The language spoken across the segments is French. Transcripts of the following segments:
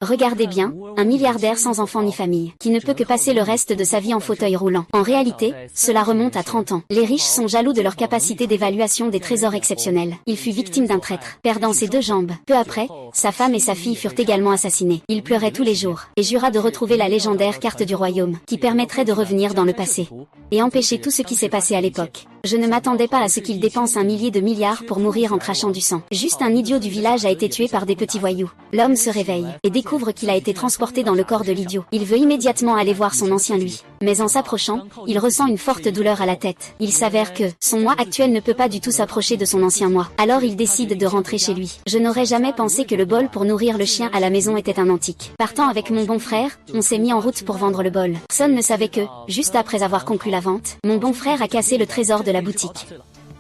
Regardez bien, un milliardaire sans enfant ni famille, qui ne peut que passer le reste de sa vie en fauteuil roulant. En réalité, cela remonte à 30 ans. Les riches sont jaloux de leur capacité d'évaluation des trésors exceptionnels. Il fut victime d'un traître, perdant ses 2 jambes. Peu après, sa femme et sa fille furent également assassinées. Il pleurait tous les jours, et jura de retrouver la légendaire carte du royaume, qui permettrait de revenir dans le passé, et empêcher tout ce qui s'est passé à l'époque. Je ne m'attendais pas à ce qu'il dépense un millier de milliards pour mourir en crachant du sang. Juste un idiot du village a été tué par des petits voyous. L'homme se réveille, et découvre qu'il a été transporté dans le corps de l'idiot. Il veut immédiatement aller voir son ancien lui. Mais en s'approchant, il ressent une forte douleur à la tête. Il s'avère que son moi actuel ne peut pas du tout s'approcher de son ancien moi. Alors il décide de rentrer chez lui. Je n'aurais jamais pensé que le bol pour nourrir le chien à la maison était un antique. Partant avec mon bon frère, on s'est mis en route pour vendre le bol. Personne ne savait que, juste après avoir conclu la vente, mon bon frère a cassé le trésor de la boutique.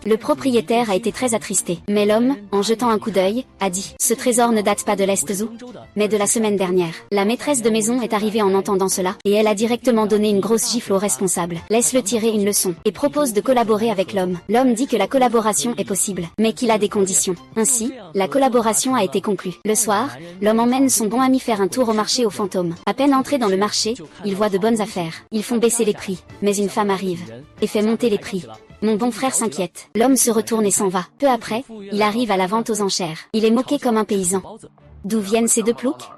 Le propriétaire a été très attristé, mais l'homme, en jetant un coup d'œil, a dit « Ce trésor ne date pas de l'Est-Zoo, mais de la semaine dernière. » La maîtresse de maison est arrivée en entendant cela, et elle a directement donné une grosse gifle au responsable, laisse-le tirer une leçon, et propose de collaborer avec l'homme. L'homme dit que la collaboration est possible, mais qu'il a des conditions. Ainsi, la collaboration a été conclue. Le soir, l'homme emmène son bon ami faire un tour au marché aux fantômes. À peine entré dans le marché, il voit de bonnes affaires. Ils font baisser les prix, mais une femme arrive, et fait monter les prix. Mon bon frère s'inquiète. L'homme se retourne et s'en va. Peu après, il arrive à la vente aux enchères. Il est moqué comme un paysan. D'où viennent ces 2 ploucs?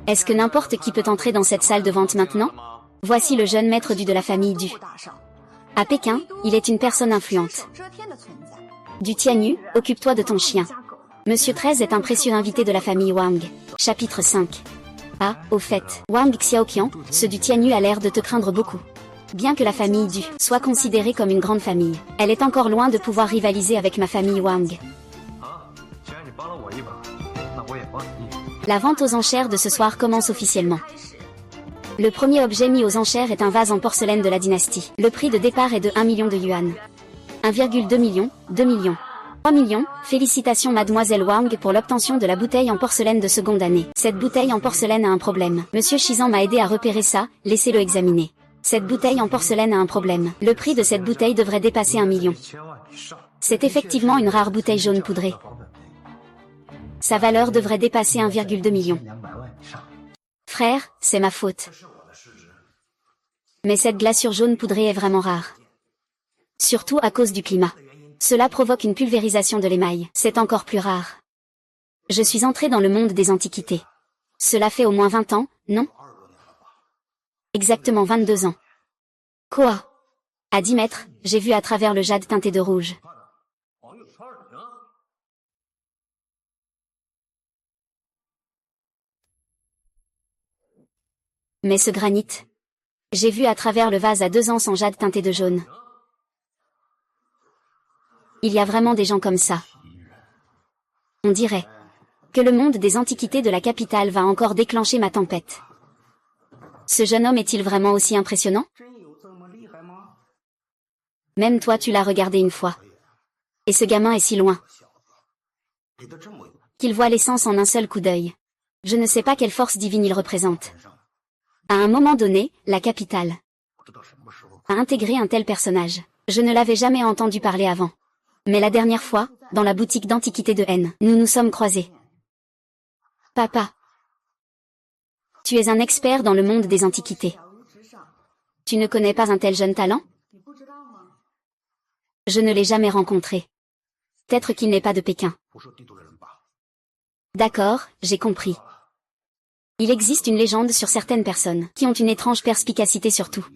Est-ce que n'importe qui peut entrer dans cette salle de vente maintenant? Voici le jeune maître du de la famille Du. À Pékin, il est une personne influente. Du Tianyu, occupe-toi de ton chien. Monsieur 13 est un précieux invité de la famille Wang. Chapitre 5. Ah, au fait, Wang Xiaoqian, ce du Tianyu a l'air de te craindre beaucoup. Bien que la famille Du soit considérée comme une grande famille, elle est encore loin de pouvoir rivaliser avec ma famille Wang. La vente aux enchères de ce soir commence officiellement. Le premier objet mis aux enchères est un vase en porcelaine de la dynastie. Le prix de départ est de 1 million de yuan. 1,2 million, 2 millions. 3 millions, félicitations mademoiselle Wang pour l'obtention de la bouteille en porcelaine de seconde année. Cette bouteille en porcelaine a un problème. Monsieur Shizan m'a aidé à repérer ça, laissez-le examiner. Cette bouteille en porcelaine a un problème. Le prix de cette bouteille devrait dépasser 1 million. C'est effectivement une rare bouteille jaune poudrée. Sa valeur devrait dépasser 1,2 million. Frère, c'est ma faute. Mais cette glaçure jaune poudrée est vraiment rare. Surtout à cause du climat. Cela provoque une pulvérisation de l'émail. C'est encore plus rare. Je suis entré dans le monde des antiquités. Cela fait au moins 20 ans, non? Exactement 22 ans. Quoi? À 10 mètres, j'ai vu à travers le jade teinté de rouge. Mais ce granit. J'ai vu à travers le vase à 2 ans sans jade teinté de jaune. Il y a vraiment des gens comme ça. On dirait que le monde des antiquités de la capitale va encore déclencher ma tempête. Ce jeune homme est-il vraiment aussi impressionnant? Même toi tu l'as regardé une fois. Et ce gamin est si loin qu'il voit l'essence en un seul coup d'œil. Je ne sais pas quelle force divine il représente. À un moment donné, la capitale a intégré un tel personnage. Je ne l'avais jamais entendu parler avant. Mais la dernière fois, dans la boutique d'antiquités de N, nous nous sommes croisés. Papa. Tu es un expert dans le monde des antiquités. Tu ne connais pas un tel jeune talent? Je ne l'ai jamais rencontré. Peut-être qu'il n'est pas de Pékin. D'accord, j'ai compris. Il existe une légende sur certaines personnes qui ont une étrange perspicacité sur tout.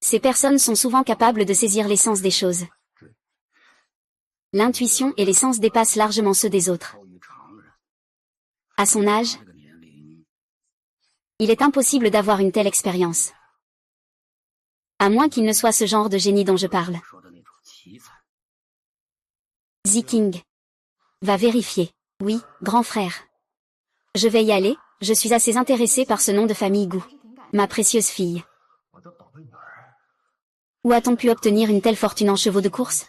Ces personnes sont souvent capables de saisir l'essence des choses. L'intuition et les sens dépassent largement ceux des autres. À son âge, il est impossible d'avoir une telle expérience. À moins qu'il ne soit ce genre de génie dont je parle. Ziking. Va vérifier. Oui, grand frère. Je vais y aller, je suis assez intéressé par ce nom de famille Gu. Ma précieuse fille. Où a-t-on pu obtenir une telle fortune en chevaux de course?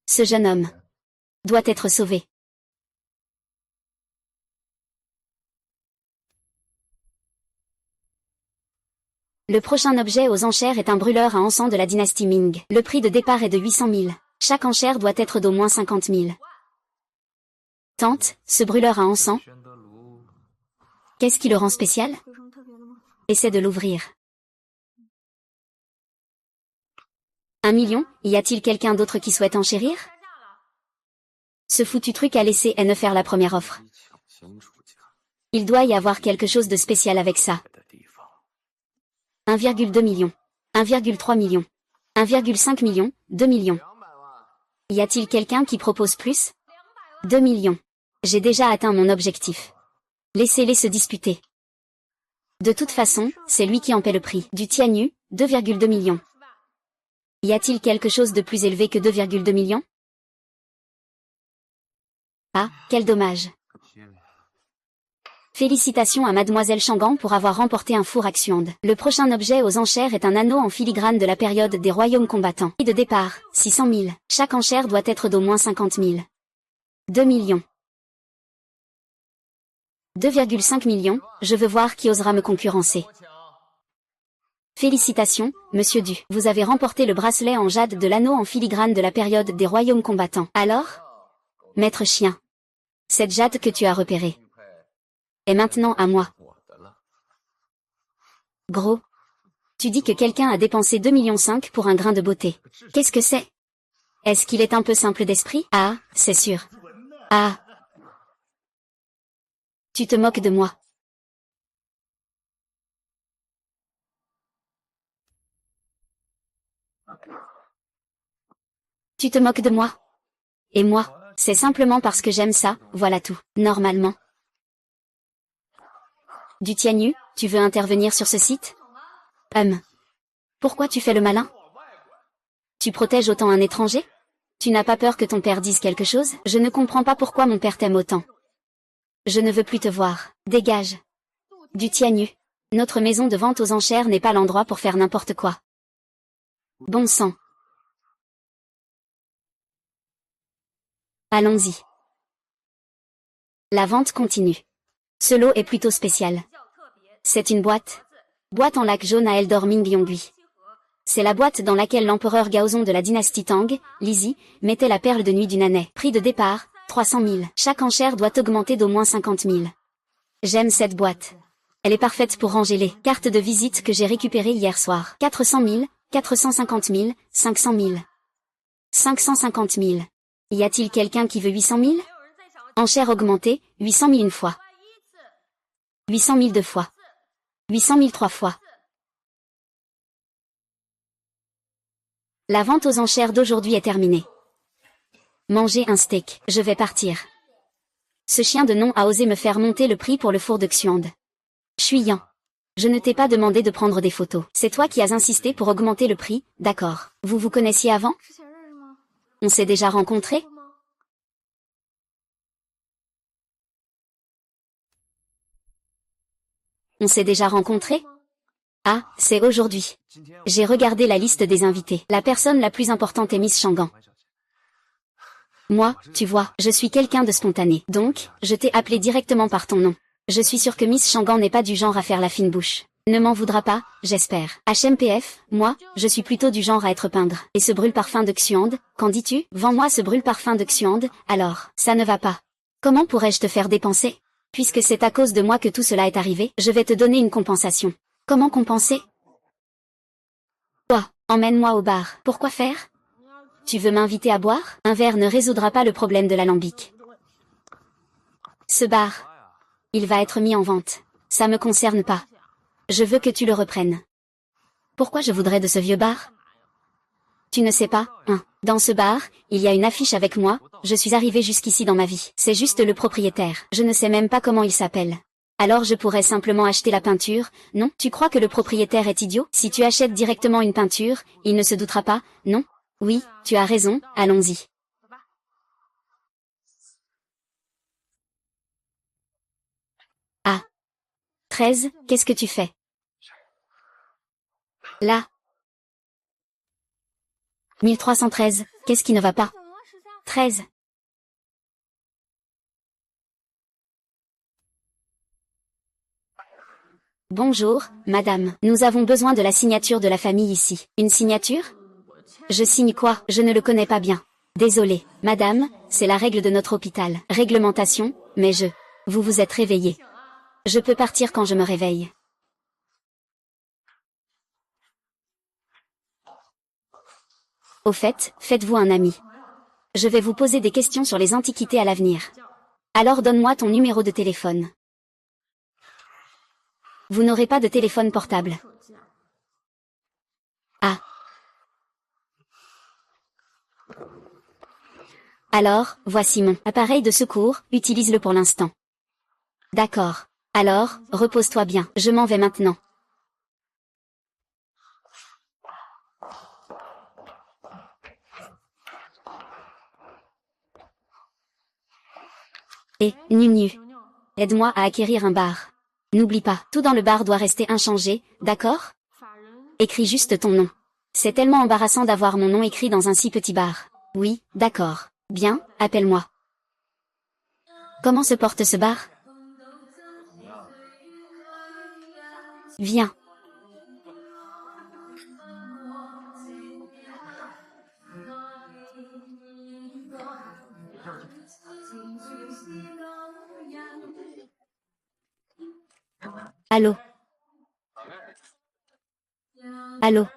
Ce jeune homme doit être sauvé. Le prochain objet aux enchères est un brûleur à encens de la dynastie Ming. Le prix de départ est de 800 000. Chaque enchère doit être d'au moins 50 000. Tante, ce brûleur à encens, qu'est-ce qui le rend spécial? Essaie de l'ouvrir. 1 million, y a-t-il quelqu'un d'autre qui souhaite enchérir? Ce foutu truc a laissé N faire la première offre. Il doit y avoir quelque chose de spécial avec ça. 1,2 million. 1,3 million. 1,5 million, 2 millions. Y a-t-il quelqu'un qui propose plus? 2 millions. J'ai déjà atteint mon objectif. Laissez-les se disputer. De toute façon, c'est lui qui en paie le prix. Du Tianyu, 2,2 millions. Y a-t-il quelque chose de plus élevé que 2,2 millions? Ah, quel dommage. Félicitations à Mademoiselle Chang'an pour avoir remporté un four à Xuande. Le prochain objet aux enchères est un anneau en filigrane de la période des royaumes combattants. Prix de départ, 600 000. Chaque enchère doit être d'au moins 50 000. 2 millions. 2,5 millions, je veux voir qui osera me concurrencer. Félicitations, Monsieur Du. Vous avez remporté le bracelet en jade de l'anneau en filigrane de la période des royaumes combattants. Alors? Maître chien. Cette jade que tu as repérée est maintenant à moi. Gros. Tu dis que quelqu'un a dépensé 2,5 millions pour un grain de beauté. Qu'est-ce que c'est? Est-ce qu'il est un peu simple d'esprit? Ah, c'est sûr. Ah. Tu te moques de moi. Tu te moques de moi. Et moi, c'est simplement parce que j'aime ça, voilà tout. Normalement. Du Tianyu, tu veux intervenir sur ce site? Pourquoi tu fais le malin? Tu protèges autant un étranger? Tu n'as pas peur que ton père dise quelque chose? Je ne comprends pas pourquoi mon père t'aime autant. Je ne veux plus te voir. Dégage. Du Tianyu. Notre maison de vente aux enchères n'est pas l'endroit pour faire n'importe quoi. Bon sang. Allons-y. La vente continue. Ce lot est plutôt spécial. C'est une boîte. Boîte en lac jaune à Eldor Mingyongui. C'est la boîte dans laquelle l'empereur Gaozong de la dynastie Tang, Lizi, mettait la perle de nuit du nanet. Prix de départ, 300 000. Chaque enchère doit augmenter d'au moins 50 000. J'aime cette boîte. Elle est parfaite pour ranger les cartes de visite que j'ai récupérées hier soir. 400 000, 450 000, 500 000. 550 000. Y a-t-il quelqu'un qui veut 800 000? Enchère augmentée, 800 000 une fois. 800 000 deux fois. 800 000 trois fois. La vente aux enchères d'aujourd'hui est terminée. Manger un steak, je vais partir. Ce chien de nom a osé me faire monter le prix pour le four de Xuande. Chuyan. Je ne t'ai pas demandé de prendre des photos. C'est toi qui as insisté pour augmenter le prix, d'accord. Vous vous connaissiez avant? On s'est déjà rencontrés? On s'est déjà rencontrés? Ah, c'est aujourd'hui. J'ai regardé la liste des invités. La personne la plus importante est Miss Chang'an. Moi, tu vois, je suis quelqu'un de spontané. Donc, je t'ai appelé directement par ton nom. Je suis sûre que Miss Chang'an n'est pas du genre à faire la fine bouche. Ne m'en voudra pas, j'espère. HMPF, moi, je suis plutôt du genre à être pingre. Et ce brûle-parfum de Xuande, qu'en dis-tu? Vends-moi ce brûle-parfum de Xuande, alors, ça ne va pas. Comment pourrais-je te faire dépenser? Puisque c'est à cause de moi que tout cela est arrivé, je vais te donner une compensation. Comment compenser? Toi, emmène-moi au bar. Pourquoi faire? Tu veux m'inviter à boire? Un verre ne résoudra pas le problème de l'alambic. Ce bar, il va être mis en vente. Ça me concerne pas. Je veux que tu le reprennes. Pourquoi je voudrais de ce vieux bar? Tu ne sais pas, hein. Dans ce bar, il y a une affiche avec moi, je suis arrivée jusqu'ici dans ma vie. C'est juste le propriétaire. Je ne sais même pas comment il s'appelle. Alors je pourrais simplement acheter la peinture, non? Tu crois que le propriétaire est idiot? Si tu achètes directement une peinture, il ne se doutera pas, non? Oui, tu as raison, allons-y. Ah. 13, qu'est-ce que tu fais? Là. 1313, qu'est-ce qui ne va pas? 13. Bonjour, madame. Nous avons besoin de la signature de la famille ici. Une signature? Je signe quoi? Je ne le connais pas bien. Désolé. Madame, c'est la règle de notre hôpital. Réglementation, mais vous vous êtes réveillé. Je peux partir quand je me réveille. Au fait, faites-vous un ami. Je vais vous poser des questions sur les antiquités à l'avenir. Alors donne-moi ton numéro de téléphone. Vous n'aurez pas de téléphone portable. Ah. Alors, voici mon appareil de secours, utilise-le pour l'instant. D'accord. Alors, repose-toi bien, je m'en vais maintenant. Et, Nunu. Aide-moi à acquérir un bar. N'oublie pas, tout dans le bar doit rester inchangé, d'accord? Écris juste ton nom. C'est tellement embarrassant d'avoir mon nom écrit dans un si petit bar. Oui, d'accord. Bien, appelle-moi. Comment se porte ce bar? Viens. Allô? Allô?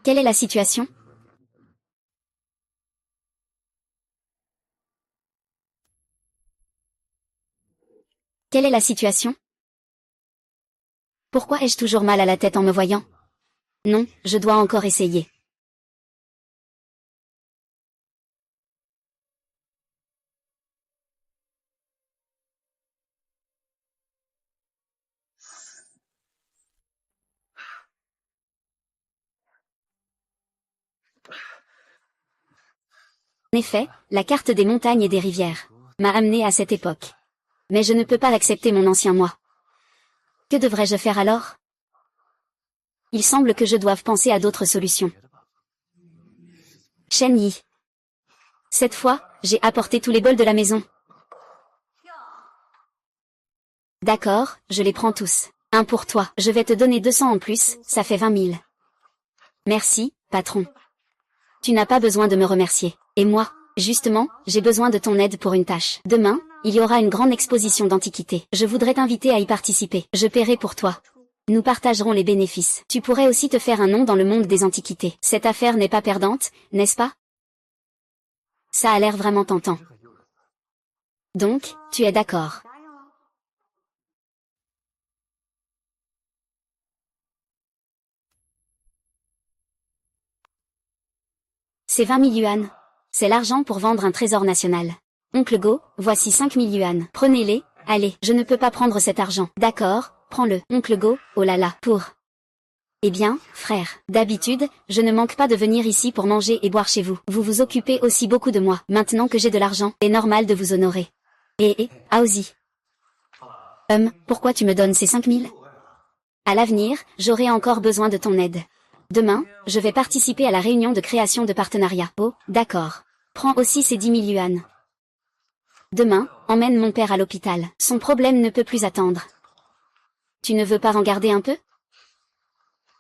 Quelle est la situation? Quelle est la situation? Pourquoi ai-je toujours mal à la tête en me voyant? Non, je dois encore essayer. En effet, la carte des montagnes et des rivières m'a amené à cette époque. Mais je ne peux pas accepter mon ancien moi. Que devrais-je faire alors? Il semble que je doive penser à d'autres solutions. Shen Yi. Cette fois, j'ai apporté tous les bols de la maison. D'accord, je les prends tous. Un pour toi. Je vais te donner 200 en plus, ça fait 20 000. Merci, patron. Tu n'as pas besoin de me remercier. Et moi, justement, j'ai besoin de ton aide pour une tâche. Demain, il y aura une grande exposition d'antiquités. Je voudrais t'inviter à y participer. Je paierai pour toi. Nous partagerons les bénéfices. Tu pourrais aussi te faire un nom dans le monde des antiquités. Cette affaire n'est pas perdante, n'est-ce pas? Ça a l'air vraiment tentant. Donc, tu es d'accord. C'est 20 000 yuan. C'est l'argent pour vendre un trésor national. Oncle Go, voici 5 000 yuan. Prenez-les, allez, je ne peux pas prendre cet argent. D'accord, prends-le. Oncle Go, oh là là, pour. Eh bien, frère, d'habitude, je ne manque pas de venir ici pour manger et boire chez vous. Vous vous occupez aussi beaucoup de moi. Maintenant que j'ai de l'argent, c'est normal de vous honorer. Aozi. Pourquoi tu me donnes ces 5 000? À l'avenir, j'aurai encore besoin de ton aide. Demain, je vais participer à la réunion de création de partenariat. Oh, d'accord. Prends aussi ces 10 000 yuan. Demain, emmène mon père à l'hôpital. Son problème ne peut plus attendre. Tu ne veux pas en garder un peu?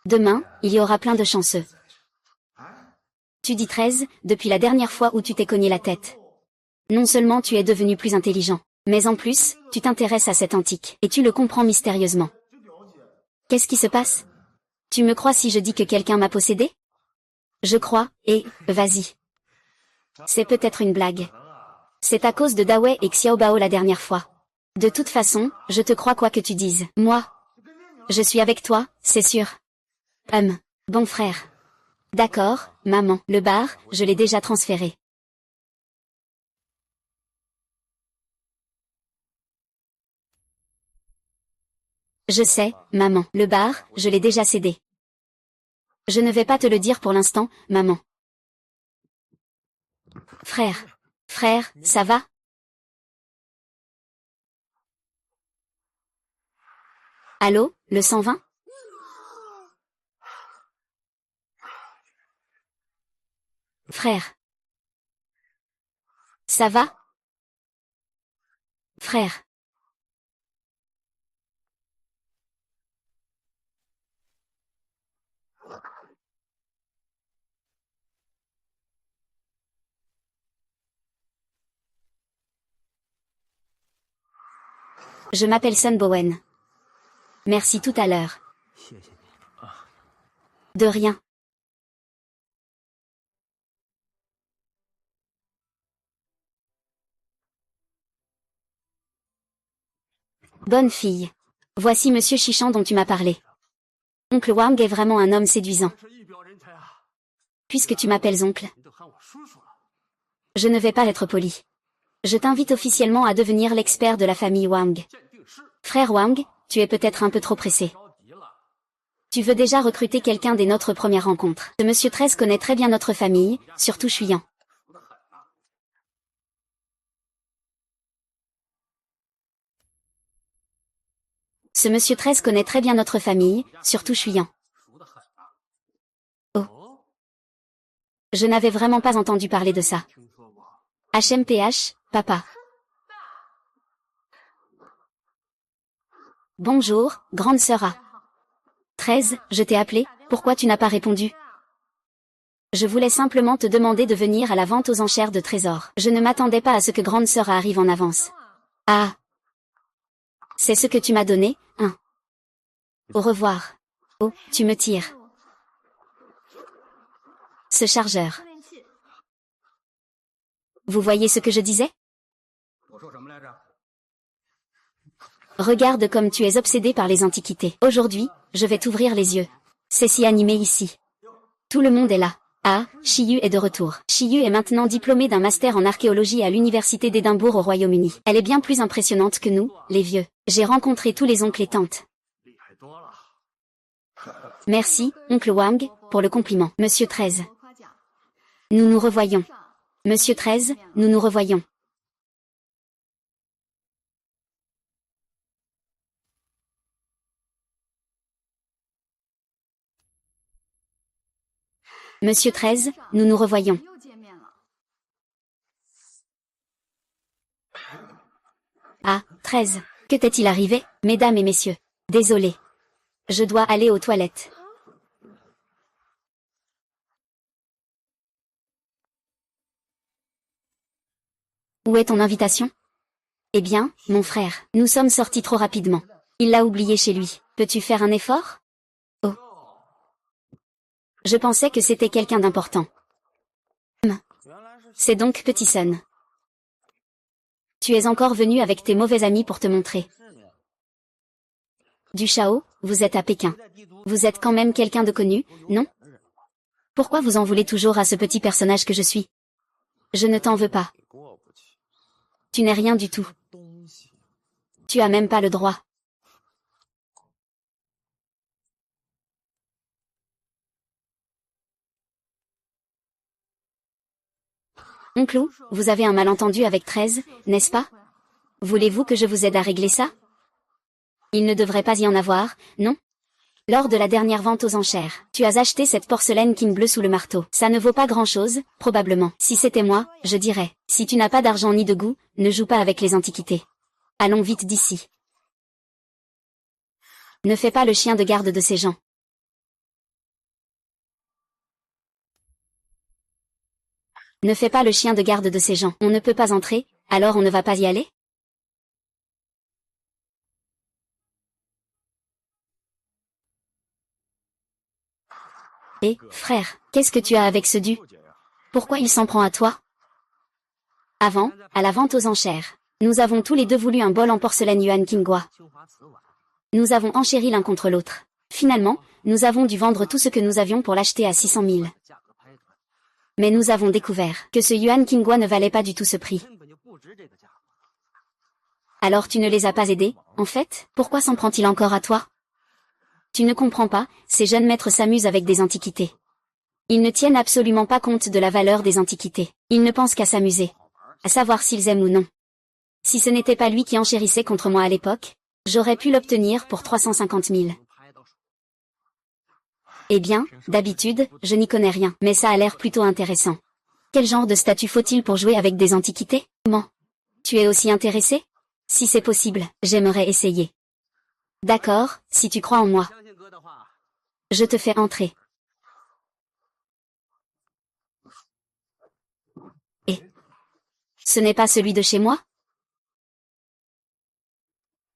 Demain, il y aura plein de chanceux. Tu dis 13, depuis la dernière fois où tu t'es cogné la tête. Non seulement tu es devenu plus intelligent, mais en plus, tu t'intéresses à cet antique, et tu le comprends mystérieusement. Qu'est-ce qui se passe? Tu me crois si je dis que quelqu'un m'a possédé? Je crois, et, vas-y. C'est peut-être une blague. C'est à cause de Dawei et Xiaobao la dernière fois. De toute façon, je te crois quoi que tu dises. Moi, je suis avec toi, c'est sûr. Bon frère. D'accord, maman. Le bar, je l'ai déjà transféré. Je sais, maman. Le bar, je l'ai déjà cédé. Je ne vais pas te le dire pour l'instant, maman. Frère. Frère, ça va? Allô, le 120? Frère. Ça va? Frère. Je m'appelle Sun Bowen. Merci tout à l'heure. De rien. Bonne fille. Voici Monsieur Chichan dont tu m'as parlé. Oncle Wang est vraiment un homme séduisant. Puisque tu m'appelles oncle, je ne vais pas être poli. Je t'invite officiellement à devenir l'expert de la famille Wang. Frère Wang, tu es peut-être un peu trop pressé. Tu veux déjà recruter quelqu'un dès notre première rencontre. Ce monsieur 13 connaît très bien notre famille, surtout Chuyan. Ce monsieur 13 connaît très bien notre famille, surtout Chuyan. Oh. Je n'avais vraiment pas entendu parler de ça. HMPH, papa. Bonjour, grande sœur A. 13, je t'ai appelé, pourquoi tu n'as pas répondu? Je voulais simplement te demander de venir à la vente aux enchères de trésors. Je ne m'attendais pas à ce que grande sœur A arrive en avance. Ah. C'est ce que tu m'as donné, hein. Au revoir. Oh, tu me tires. Ce chargeur. Vous voyez ce que je disais? Regarde comme tu es obsédé par les antiquités. Aujourd'hui, je vais t'ouvrir les yeux. C'est si animé ici. Tout le monde est là. Ah, Shiyu est de retour. Shiyu est maintenant diplômée d'un master en archéologie à l'université d'Édimbourg au Royaume-Uni. Elle est bien plus impressionnante que nous, les vieux. J'ai rencontré tous les oncles et tantes. Merci, oncle Wang, pour le compliment. Monsieur 13. Nous nous revoyons. Monsieur 13, nous nous revoyons. Monsieur 13, nous nous revoyons. Ah, 13. Que t'est-il arrivé, mesdames et messieurs? Désolé. Je dois aller aux toilettes. Où est ton invitation? Eh bien, mon frère, nous sommes sortis trop rapidement. Il l'a oublié chez lui. Peux-tu faire un effort? Oh. Je pensais que c'était quelqu'un d'important. C'est donc Petit Sun. Tu es encore venu avec tes mauvais amis pour te montrer. Du Chao, vous êtes à Pékin. Vous êtes quand même quelqu'un de connu, non? Pourquoi vous en voulez toujours à ce petit personnage que je suis? Je ne t'en veux pas. Tu n'es rien du tout. Tu as même pas le droit. Oncle, vous avez un malentendu avec 13, n'est-ce pas? Voulez-vous que je vous aide à régler ça? Il ne devrait pas y en avoir, non? Lors de la dernière vente aux enchères, tu as acheté cette porcelaine king bleue sous le marteau. Ça ne vaut pas grand-chose, probablement. Si c'était moi, je dirais, si tu n'as pas d'argent ni de goût, ne joue pas avec les antiquités. Allons vite d'ici. Ne fais pas le chien de garde de ces gens. Ne fais pas le chien de garde de ces gens. On ne peut pas entrer, alors on ne va pas y aller? Frère, qu'est-ce que tu as avec ce du? Pourquoi il s'en prend à toi? Avant, à la vente aux enchères, nous avons tous les deux voulu un bol en porcelaine Yuan Qinghua. Nous avons enchéri l'un contre l'autre. Finalement, nous avons dû vendre tout ce que nous avions pour l'acheter à 600 000. Mais nous avons découvert que ce Yuan Qinghua ne valait pas du tout ce prix. Alors tu ne les as pas aidés, en fait? Pourquoi s'en prend-il encore à toi? Tu ne comprends pas, ces jeunes maîtres s'amusent avec des antiquités. Ils ne tiennent absolument pas compte de la valeur des antiquités. Ils ne pensent qu'à s'amuser. À savoir s'ils aiment ou non. Si ce n'était pas lui qui enchérissait contre moi à l'époque, j'aurais pu l'obtenir pour 350 000. Eh bien, d'habitude, je n'y connais rien, mais ça a l'air plutôt intéressant. Quel genre de statut faut-il pour jouer avec des antiquités? Comment? Tu es aussi intéressé? Si c'est possible, j'aimerais essayer. D'accord, si tu crois en moi. Je te fais entrer. Et ce n'est pas celui de chez moi?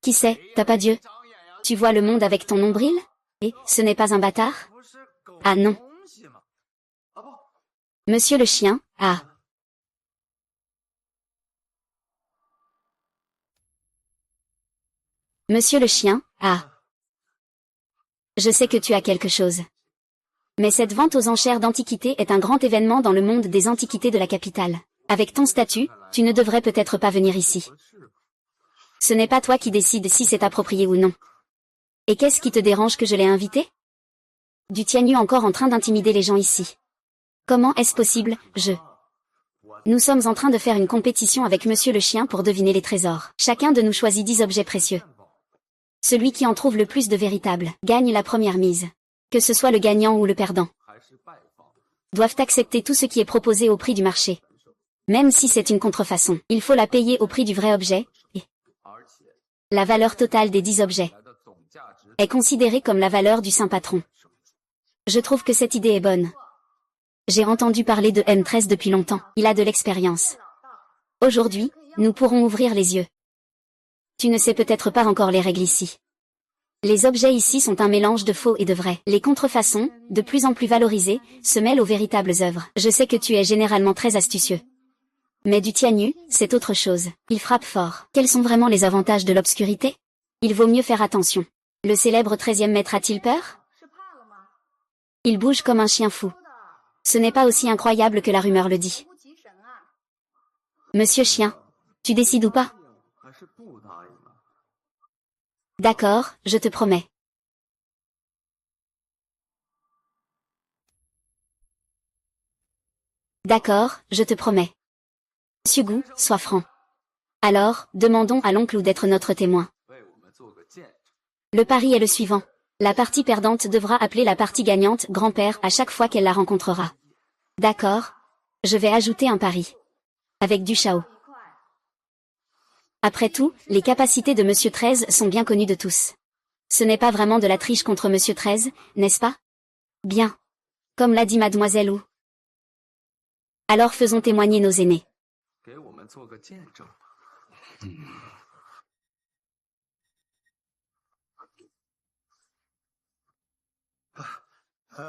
Qui sait, t'as pas Dieu? Tu vois le monde avec ton nombril? Et, ce n'est pas un bâtard? Ah non. Monsieur le chien, ah. Monsieur le chien, ah. Je sais que tu as quelque chose. Mais cette vente aux enchères d'antiquités est un grand événement dans le monde des antiquités de la capitale. Avec ton statut, tu ne devrais peut-être pas venir ici. Ce n'est pas toi qui décides si c'est approprié ou non. Et qu'est-ce qui te dérange que je l'ai invité? Du Tianyu encore en train d'intimider les gens ici. Comment est-ce possible, Nous sommes en train de faire une compétition avec Monsieur le chien pour deviner les trésors. Chacun de nous choisit 10 objets précieux. Celui qui en trouve le plus de véritables gagne la première mise. Que ce soit le gagnant ou le perdant. Doivent accepter tout ce qui est proposé au prix du marché. Même si c'est une contrefaçon, il faut la payer au prix du vrai objet, et la valeur totale des 10 objets est considérée comme la valeur du saint patron. Je trouve que cette idée est bonne. J'ai entendu parler de M13 depuis longtemps, il a de l'expérience. Aujourd'hui, nous pourrons ouvrir les yeux. Tu ne sais peut-être pas encore les règles ici. Les objets ici sont un mélange de faux et de vrai. Les contrefaçons, de plus en plus valorisées, se mêlent aux véritables œuvres. Je sais que tu es généralement très astucieux. Mais du Tianyu, c'est autre chose. Il frappe fort. Quels sont vraiment les avantages de l'obscurité? Il vaut mieux faire attention. Le célèbre 13e maître a-t-il peur? Il bouge comme un chien fou. Ce n'est pas aussi incroyable que la rumeur le dit. Monsieur Chien, tu décides ou pas? D'accord, je te promets. D'accord, je te promets. Monsieur Gu, sois franc. Alors, demandons à l'oncle Ou d'être notre témoin. Le pari est le suivant. La partie perdante devra appeler la partie gagnante grand-père à chaque fois qu'elle la rencontrera. D'accord. Je vais ajouter un pari. Avec du Shao. Après tout, les capacités de Monsieur 13 sont bien connues de tous. Ce n'est pas vraiment de la triche contre Monsieur 13, n'est-ce pas? Bien. Comme l'a dit Mademoiselle Wu. Alors faisons témoigner nos aînés.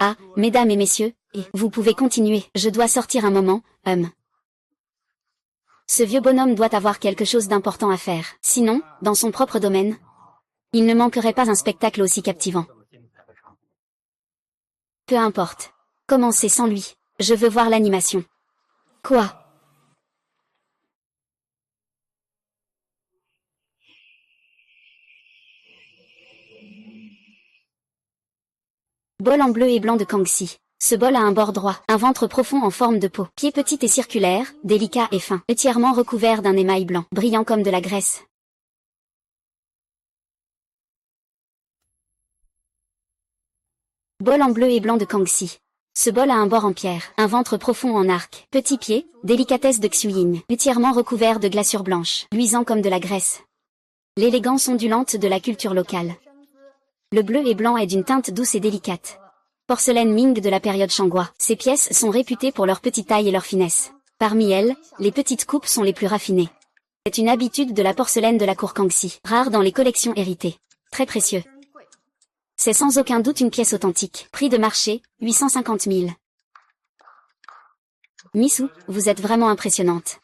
Ah, mesdames et messieurs, et vous pouvez continuer, je dois sortir un moment, Ce vieux bonhomme doit avoir quelque chose d'important à faire, sinon, dans son propre domaine, il ne manquerait pas un spectacle aussi captivant. Peu importe. Commencez sans lui. Je veux voir l'animation. Quoi? Bol en bleu et blanc de Kangxi. Ce bol a un bord droit, un ventre profond en forme de peau, pieds petits et circulaires, délicats et fins, entièrement recouverts d'un émail blanc, brillant comme de la graisse. Bol en bleu et blanc de Kangxi. Ce bol a un bord en pierre, un ventre profond en arc, petits pieds, délicatesse de Xuyin, entièrement recouvert de glaçures blanches, luisant comme de la graisse. L'élégance ondulante de la culture locale. Le bleu et blanc est d'une teinte douce et délicate. Porcelaine Ming de la période Shangua. Ces pièces sont réputées pour leur petite taille et leur finesse. Parmi elles, les petites coupes sont les plus raffinées. C'est une habitude de la porcelaine de la cour Kangxi, rare dans les collections héritées. Très précieux. C'est sans aucun doute une pièce authentique. Prix de marché, 850 000. Missou, vous êtes vraiment impressionnante.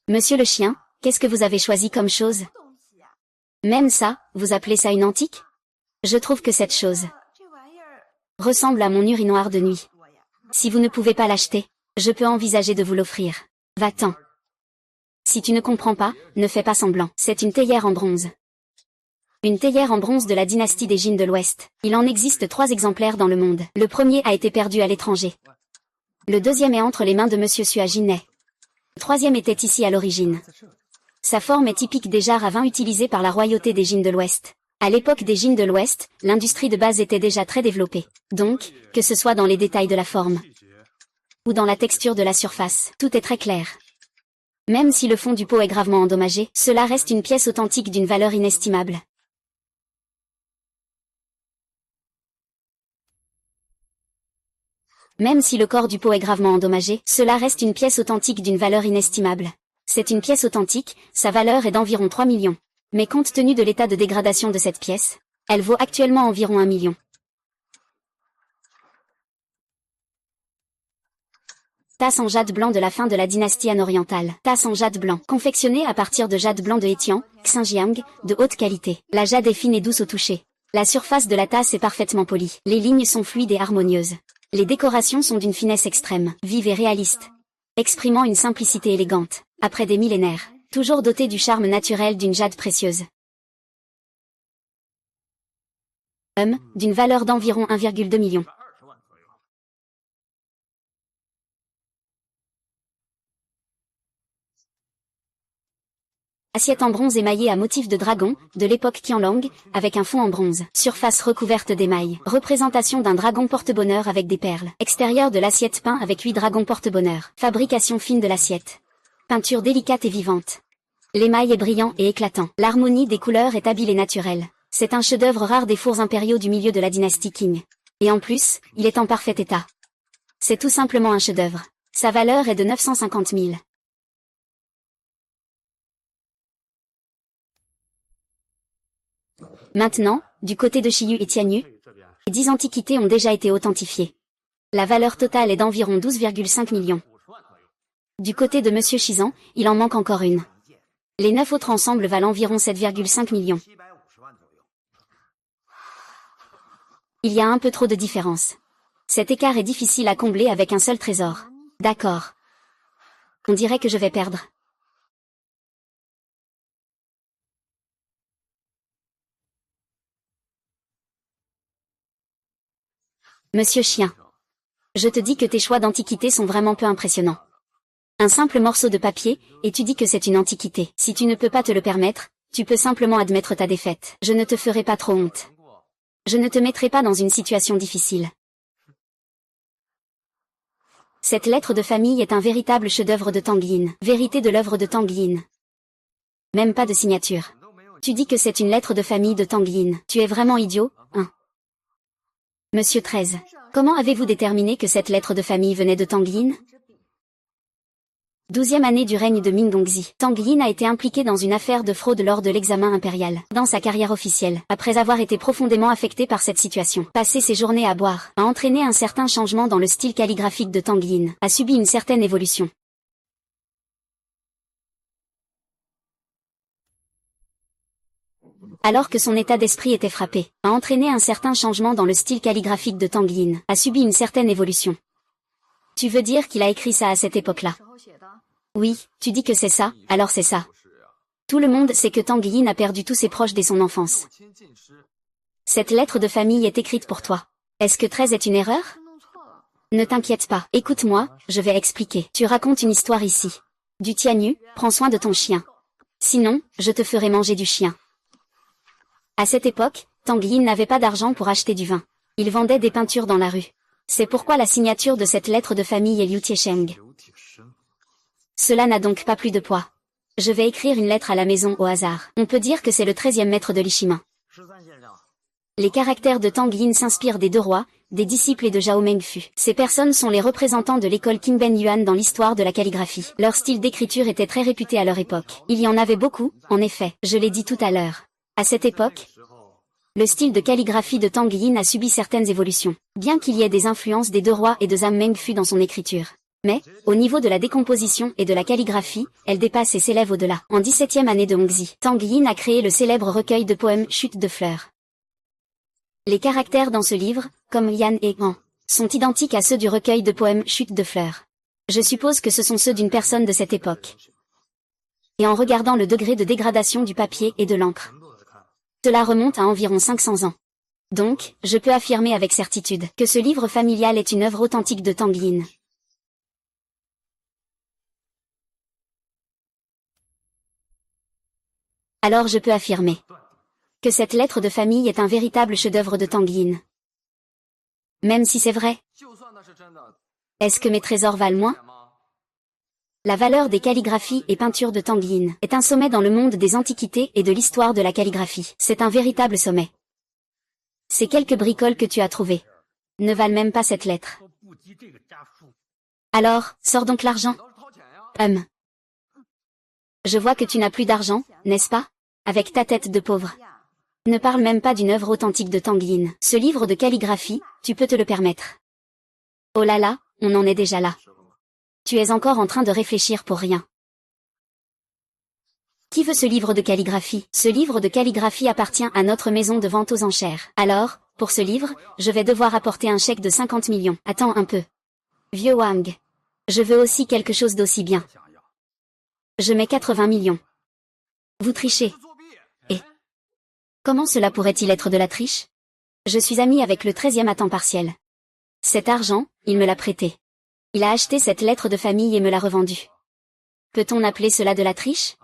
Monsieur le chien, qu'est-ce que vous avez choisi comme chose? Même ça, vous appelez ça une antique? Je trouve que cette chose ressemble à mon urinoir de nuit. Si vous ne pouvez pas l'acheter, je peux envisager de vous l'offrir. Va-t'en. Si tu ne comprends pas, ne fais pas semblant. C'est une théière en bronze. Une théière en bronze de la dynastie des Jin de l'Ouest. Il en existe 3 exemplaires dans le monde. Le premier a été perdu à l'étranger. Le deuxième est entre les mains de Monsieur Sua Jinai. Le troisième était ici à l'origine. Sa forme est typique des jarres à vin utilisées par la royauté des Jin de l'Ouest. À l'époque des Jin de l'Ouest, l'industrie de base était déjà très développée. Donc, que ce soit dans les détails de la forme ou dans la texture de la surface, tout est très clair. Même si le fond du pot est gravement endommagé, cela reste une pièce authentique d'une valeur inestimable. Même si le corps du pot est gravement endommagé, cela reste une pièce authentique d'une valeur inestimable. C'est une pièce authentique, sa valeur est d'environ 3 millions. Mais compte tenu de l'état de dégradation de cette pièce, elle vaut actuellement environ 1 million. Tasse en jade blanc de la fin de la dynastie Han orientale. Tasse en jade blanc, confectionnée à partir de jade blanc de Hetian, Xinjiang, de haute qualité. La jade est fine et douce au toucher. La surface de la tasse est parfaitement polie. Les lignes sont fluides et harmonieuses. Les décorations sont d'une finesse extrême, vive et réaliste, exprimant une simplicité élégante, après des millénaires, toujours dotée du charme naturel d'une jade précieuse. D'une valeur d'environ 1,2 million. Assiette en bronze émaillée à motif de dragon, de l'époque Qianlong, avec un fond en bronze. Surface recouverte d'émail. Représentation d'un dragon porte-bonheur avec des perles. Extérieur de l'assiette peint avec 8 dragons porte-bonheur. Fabrication fine de l'assiette. Peinture délicate et vivante. L'émail est brillant et éclatant. L'harmonie des couleurs est habile et naturelle. C'est un chef-d'œuvre rare des fours impériaux du milieu de la dynastie Qing. Et en plus, il est en parfait état. C'est tout simplement un chef-d'œuvre. Sa valeur est de 950 000. Maintenant, du côté de Shiyu et Tianyu, 10 antiquités ont déjà été authentifiées. La valeur totale est d'environ 12,5 millions. Du côté de Monsieur Shizan, il en manque encore une. Les 9 autres ensembles valent environ 7,5 millions. Il y a un peu trop de différence. Cet écart est difficile à combler avec un seul trésor. D'accord. On dirait que je vais perdre. Monsieur Chien. Je te dis que tes choix d'antiquité sont vraiment peu impressionnants. Un simple morceau de papier, et tu dis que c'est une antiquité. Si tu ne peux pas te le permettre, tu peux simplement admettre ta défaite. Je ne te ferai pas trop honte. Je ne te mettrai pas dans une situation difficile. Cette lettre de famille est un véritable chef-d'œuvre de Tang Yin. Vérité de l'œuvre de Tang Yin. Même pas de signature. Tu dis que c'est une lettre de famille de Tang Yin. Tu es vraiment idiot, hein? Monsieur 13. Comment avez-vous déterminé que cette lettre de famille venait de Tang Yin? 12e année du règne de Ming Gongzi. Tang Yin a été impliqué dans une affaire de fraude lors de l'examen impérial. Dans sa carrière officielle, après avoir été profondément affecté par cette situation, passer ses journées à boire, a entraîné un certain changement dans le style calligraphique de Tang Yin, a subi une certaine évolution. Alors que son état d'esprit était frappé, a entraîné un certain changement dans le style calligraphique de Tang Yin, a subi une certaine évolution. Tu veux dire qu'il a écrit ça à cette époque-là? Oui, tu dis que c'est ça, alors c'est ça. Tout le monde sait que Tang Yin a perdu tous ses proches dès son enfance. Cette lettre de famille est écrite pour toi. Est-ce que 13 est une erreur? Ne t'inquiète pas, écoute-moi, je vais expliquer. Tu racontes une histoire ici. Du Tianyu, prends soin de ton chien. Sinon, je te ferai manger du chien. À cette époque, Tang Yin n'avait pas d'argent pour acheter du vin. Il vendait des peintures dans la rue. C'est pourquoi la signature de cette lettre de famille est Liu Tiesheng. Cela n'a donc pas plus de poids. Je vais écrire une lettre à la maison au hasard. On peut dire que c'est le 13e maître de l'Ishimin. Les caractères de Tang Yin s'inspirent des deux rois, des disciples et de Zhao Mengfu. Ces personnes sont les représentants de l'école Qingben Yuan dans l'histoire de la calligraphie. Leur style d'écriture était très réputé à leur époque. Il y en avait beaucoup, en effet, je l'ai dit tout à l'heure. À cette époque, le style de calligraphie de Tang Yin a subi certaines évolutions, bien qu'il y ait des influences des deux rois et de Zhao Mengfu dans son écriture. Mais, au niveau de la décomposition et de la calligraphie, elle dépasse et s'élève au-delà. En 17e année de Hongzhi, Tang Yin a créé le célèbre recueil de poèmes Chute de fleurs. Les caractères dans ce livre, comme Yan et Han, sont identiques à ceux du recueil de poèmes Chute de fleurs. Je suppose que ce sont ceux d'une personne de cette époque. Et en regardant le degré de dégradation du papier et de l'encre, cela remonte à environ 500 ans. Donc, je peux affirmer avec certitude que ce livre familial est une œuvre authentique de Tang Yin. Alors je peux affirmer que cette lettre de famille est un véritable chef-d'œuvre de Tang Yin. Même si c'est vrai. Est-ce que mes trésors valent moins? La valeur des calligraphies et peintures de Tang Yin est un sommet dans le monde des antiquités et de l'histoire de la calligraphie. C'est un véritable sommet. Ces quelques bricoles que tu as trouvées ne valent même pas cette lettre. Alors, sors donc l'argent. Je vois que tu n'as plus d'argent, n'est-ce pas? Avec ta tête de pauvre. Ne parle même pas d'une œuvre authentique de Tang Yin. Ce livre de calligraphie, tu peux te le permettre. Oh là là, on en est déjà là. Tu es encore en train de réfléchir pour rien. Qui veut ce livre de calligraphie? Ce livre de calligraphie appartient à notre maison de vente aux enchères. Alors, pour ce livre, je vais devoir apporter un chèque de 50 millions. Attends un peu. Vieux Wang. Je veux aussi quelque chose d'aussi bien. Je mets 80 millions. Vous trichez. Et comment cela pourrait-il être de la triche? Je suis ami avec le 13e à temps partiel. Cet argent, il me l'a prêté. Il a acheté cette lettre de famille et me l'a revendue. Peut-on appeler cela de la triche?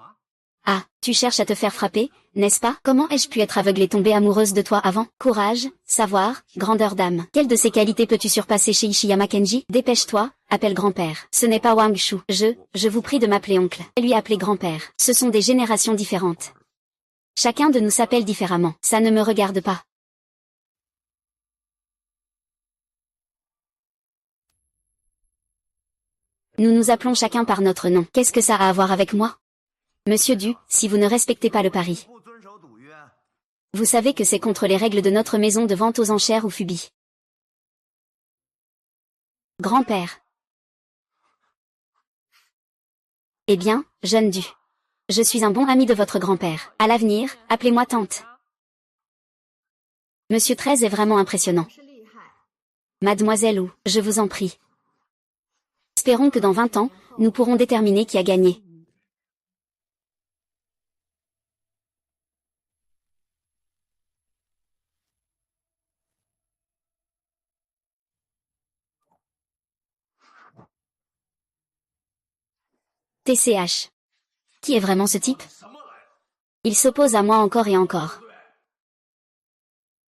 Ah, tu cherches à te faire frapper, n'est-ce pas? Comment ai-je pu être aveugle et tomber amoureuse de toi avant? Courage, savoir, grandeur d'âme. Quelle de ces qualités peux-tu surpasser chez Ishiyama Kenji? Dépêche-toi, appelle grand-père. Ce n'est pas Wang Shu. Je vous prie de m'appeler oncle. Lui appeler grand-père. Ce sont des générations différentes. Chacun de nous s'appelle différemment. Ça ne me regarde pas. Nous nous appelons chacun par notre nom. Qu'est-ce que ça a à voir avec moi? Monsieur Du, si vous ne respectez pas le pari. Vous savez que c'est contre les règles de notre maison de vente aux enchères ou Fubi. Grand-père. Eh bien, jeune Du. Je suis un bon ami de votre grand-père. À l'avenir, appelez-moi tante. Monsieur 13 est vraiment impressionnant. Mademoiselle Wu, je vous en prie. Espérons que dans 20 ans, nous pourrons déterminer qui a gagné. TCH. Qui est vraiment ce type? Il s'oppose à moi encore et encore.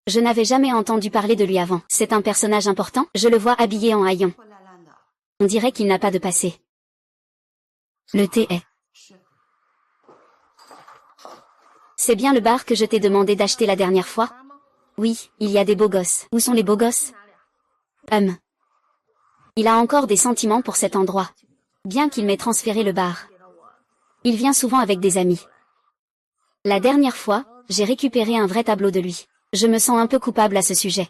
Je n'avais jamais entendu parler de lui avant. C'est un personnage important, je le vois habillé en haillons. On dirait qu'il n'a pas de passé. Le thé est. C'est bien le bar que je t'ai demandé d'acheter la dernière fois? Oui, il y a des beaux gosses. Où sont les beaux gosses? Il a encore des sentiments pour cet endroit. Bien qu'il m'ait transféré le bar. Il vient souvent avec des amis. La dernière fois, j'ai récupéré un vrai tableau de lui. Je me sens un peu coupable à ce sujet.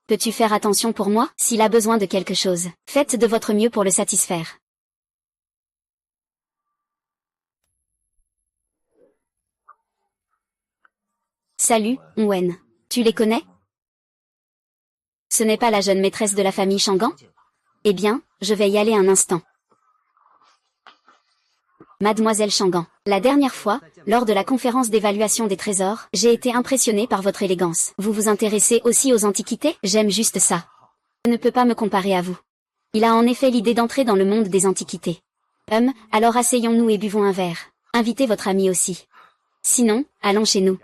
Peux-tu faire attention pour moi? S'il a besoin de quelque chose, faites de votre mieux pour le satisfaire. Salut, Wen. Tu les connais? Ce n'est pas la jeune maîtresse de la famille Shangan? Eh bien, je vais y aller un instant. Mademoiselle Shangan, la dernière fois, lors de la conférence d'évaluation des trésors, j'ai été impressionnée par votre élégance. Vous vous intéressez aussi aux antiquités? J'aime juste ça. Je ne peux pas me comparer à vous. Il a en effet l'idée d'entrer dans le monde des antiquités. Alors asseyons-nous et buvons un verre. Invitez votre ami aussi. Sinon, allons chez nous.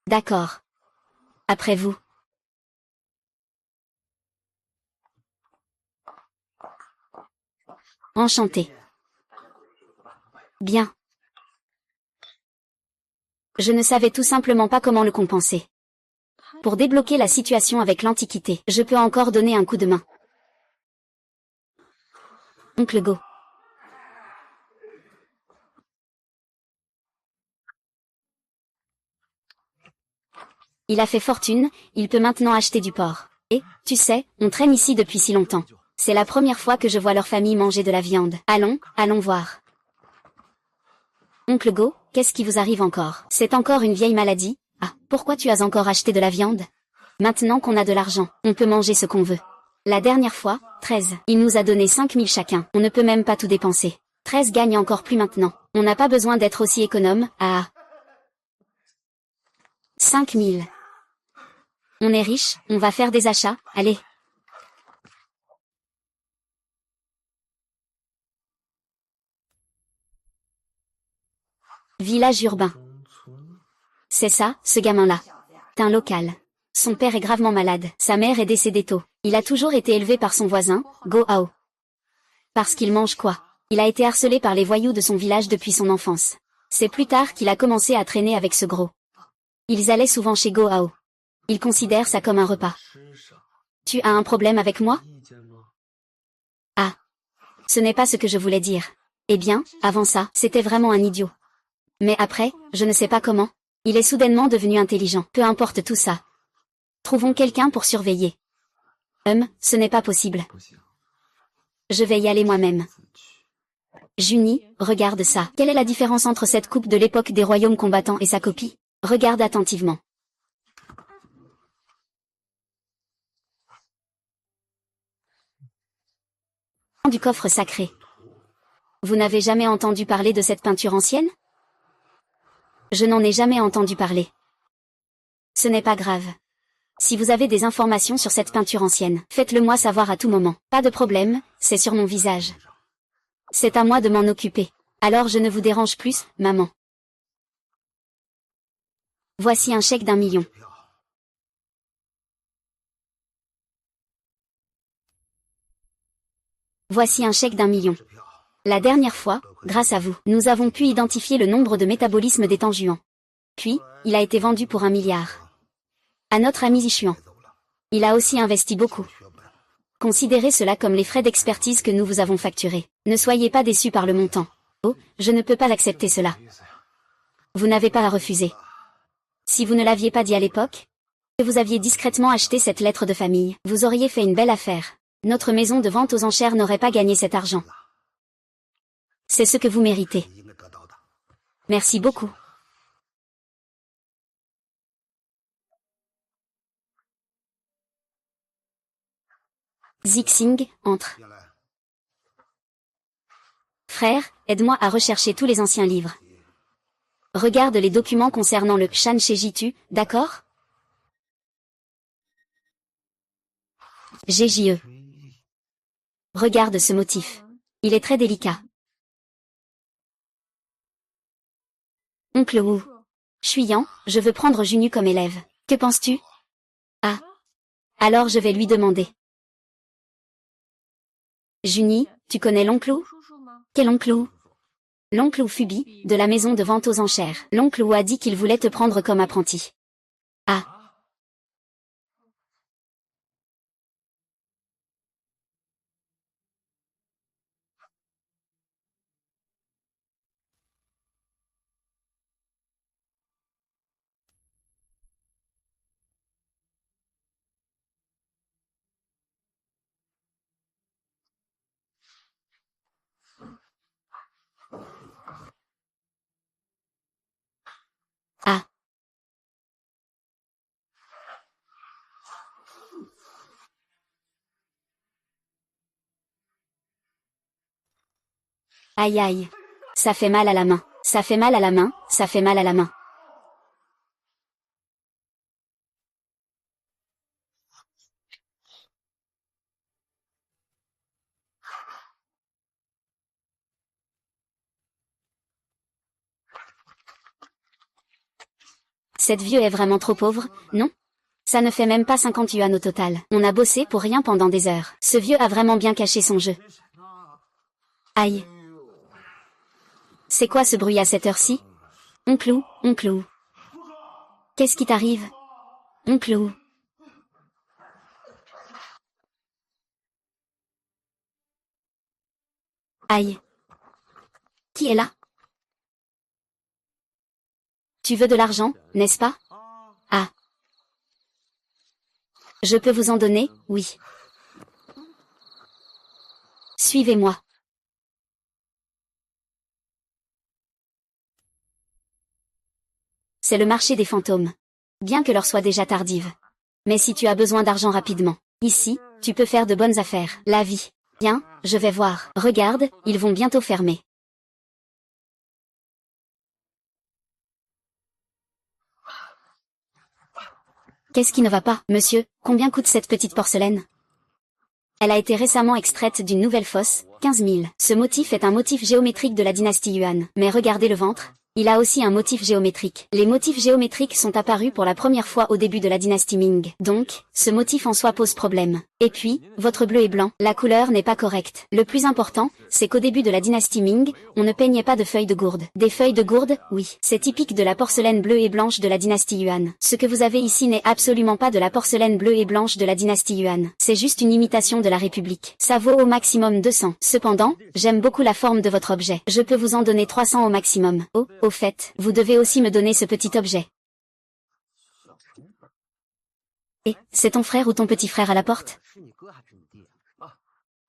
D'accord. Après vous. Enchanté. Bien. Je ne savais tout simplement pas comment le compenser. Pour débloquer la situation avec l'Antiquité, je peux encore donner un coup de main. Oncle Go. Il a fait fortune, il peut maintenant acheter du porc. Et, tu sais, on traîne ici depuis si longtemps. C'est la première fois que je vois leur famille manger de la viande. Allons voir. Oncle Go, qu'est-ce qui vous arrive encore? C'est encore une vieille maladie? Ah, pourquoi tu as encore acheté de la viande? Maintenant qu'on a de l'argent, on peut manger ce qu'on veut. La dernière fois, 13, il nous a donné 5 000 chacun. On ne peut même pas tout dépenser. 13 gagne encore plus maintenant. On n'a pas besoin d'être aussi économe. Ah. 5 000. On est riche, on va faire des achats, allez. Village urbain. C'est ça, ce gamin-là. Un local. Son père est gravement malade, sa mère est décédée tôt. Il a toujours été élevé par son voisin, Go Hao. Parce qu'il mange quoi? Il a été harcelé par les voyous de son village depuis son enfance. C'est plus tard qu'il a commencé à traîner avec ce gros. Ils allaient souvent chez Go Hao. Il considère ça comme un repas. Tu as un problème avec moi? Ce n'est pas ce que je voulais dire. Eh bien, avant ça, c'était vraiment un idiot. Mais après, je ne sais pas comment. Il est soudainement devenu intelligent. Peu importe tout ça. Trouvons quelqu'un pour surveiller. Ce n'est pas possible. Je vais y aller moi-même. Junie, regarde ça. Quelle est la différence entre cette coupe de l'époque des royaumes combattants et sa copie? Regarde attentivement. Du coffre sacré. Vous n'avez jamais entendu parler de cette peinture ancienne? Je n'en ai jamais entendu parler. Ce n'est pas grave. Si vous avez des informations sur cette peinture ancienne, faites-le moi savoir à tout moment. Pas de problème, c'est sur mon visage. C'est à moi de m'en occuper. Alors je ne vous dérange plus, maman. Voici un chèque d'1 million. Voici un chèque d'1 million. La dernière fois, grâce à vous, nous avons pu identifier le nombre de métabolismes des Tanjuan. Puis, il a été vendu pour 1 milliard. À notre ami Zichuan. Il a aussi investi beaucoup. Considérez cela comme les frais d'expertise que nous vous avons facturés. Ne soyez pas déçus par le montant. Oh, je ne peux pas accepter cela. Vous n'avez pas à refuser. Si vous ne l'aviez pas dit à l'époque, que vous aviez discrètement acheté cette lettre de famille, vous auriez fait une belle affaire. Notre maison de vente aux enchères n'aurait pas gagné cet argent. C'est ce que vous méritez. Merci beaucoup. Zixing, entre. Frère, aide-moi à rechercher tous les anciens livres. Regarde les documents concernant le Shan Shejitu, d'accord? GJE. Regarde ce motif. Il est très délicat. Oncle Wu. Chuyan, je veux prendre Junu comme élève. Que penses-tu? Ah. Alors je vais lui demander. Juni, tu connais l'oncle Wu? Quel oncle Wu? L'oncle Wu Fubi, de la maison de vente aux enchères. L'oncle Wu a dit qu'il voulait te prendre comme apprenti. Ah. Ah. Aïe aïe. Ça fait mal à la main. Ça fait mal à la main, ça fait mal à la main. Cette vieux est vraiment trop pauvre, non? Ça ne fait même pas 50 yuan au total. On a bossé pour rien pendant des heures. Ce vieux a vraiment bien caché son jeu. Aïe. C'est quoi ce bruit à cette heure-ci? Oncle Wu, oncle Wu. Qu'est-ce qui t'arrive? Oncle Wu. Aïe. Qui est là? Tu veux de l'argent, n'est-ce pas? Ah. Je peux vous en donner, oui. Suivez-moi. C'est le marché des fantômes. Bien que l'heure soit déjà tardive. Mais si tu as besoin d'argent rapidement, ici, tu peux faire de bonnes affaires. La vie. Bien, je vais voir. Regarde, ils vont bientôt fermer. Qu'est-ce qui ne va pas, monsieur? Combien coûte cette petite porcelaine? Elle a été récemment extraite d'une nouvelle fosse, 15 000. Ce motif est un motif géométrique de la dynastie Yuan. Mais regardez le ventre. Il a aussi un motif géométrique. Les motifs géométriques sont apparus pour la première fois au début de la dynastie Ming. Donc, ce motif en soi pose problème. Et puis, votre bleu et blanc, la couleur n'est pas correcte. Le plus important, c'est qu'au début de la dynastie Ming, on ne peignait pas de feuilles de gourde. Des feuilles de gourde, oui, c'est typique de la porcelaine bleue et blanche de la dynastie Yuan. Ce que vous avez ici n'est absolument pas de la porcelaine bleue et blanche de la dynastie Yuan. C'est juste une imitation de la République. Ça vaut au maximum 200. Cependant, j'aime beaucoup la forme de votre objet. Je peux vous en donner 300 au maximum. Oh, au fait, vous devez aussi me donner ce petit objet. Et, c'est ton frère ou ton petit frère à la porte?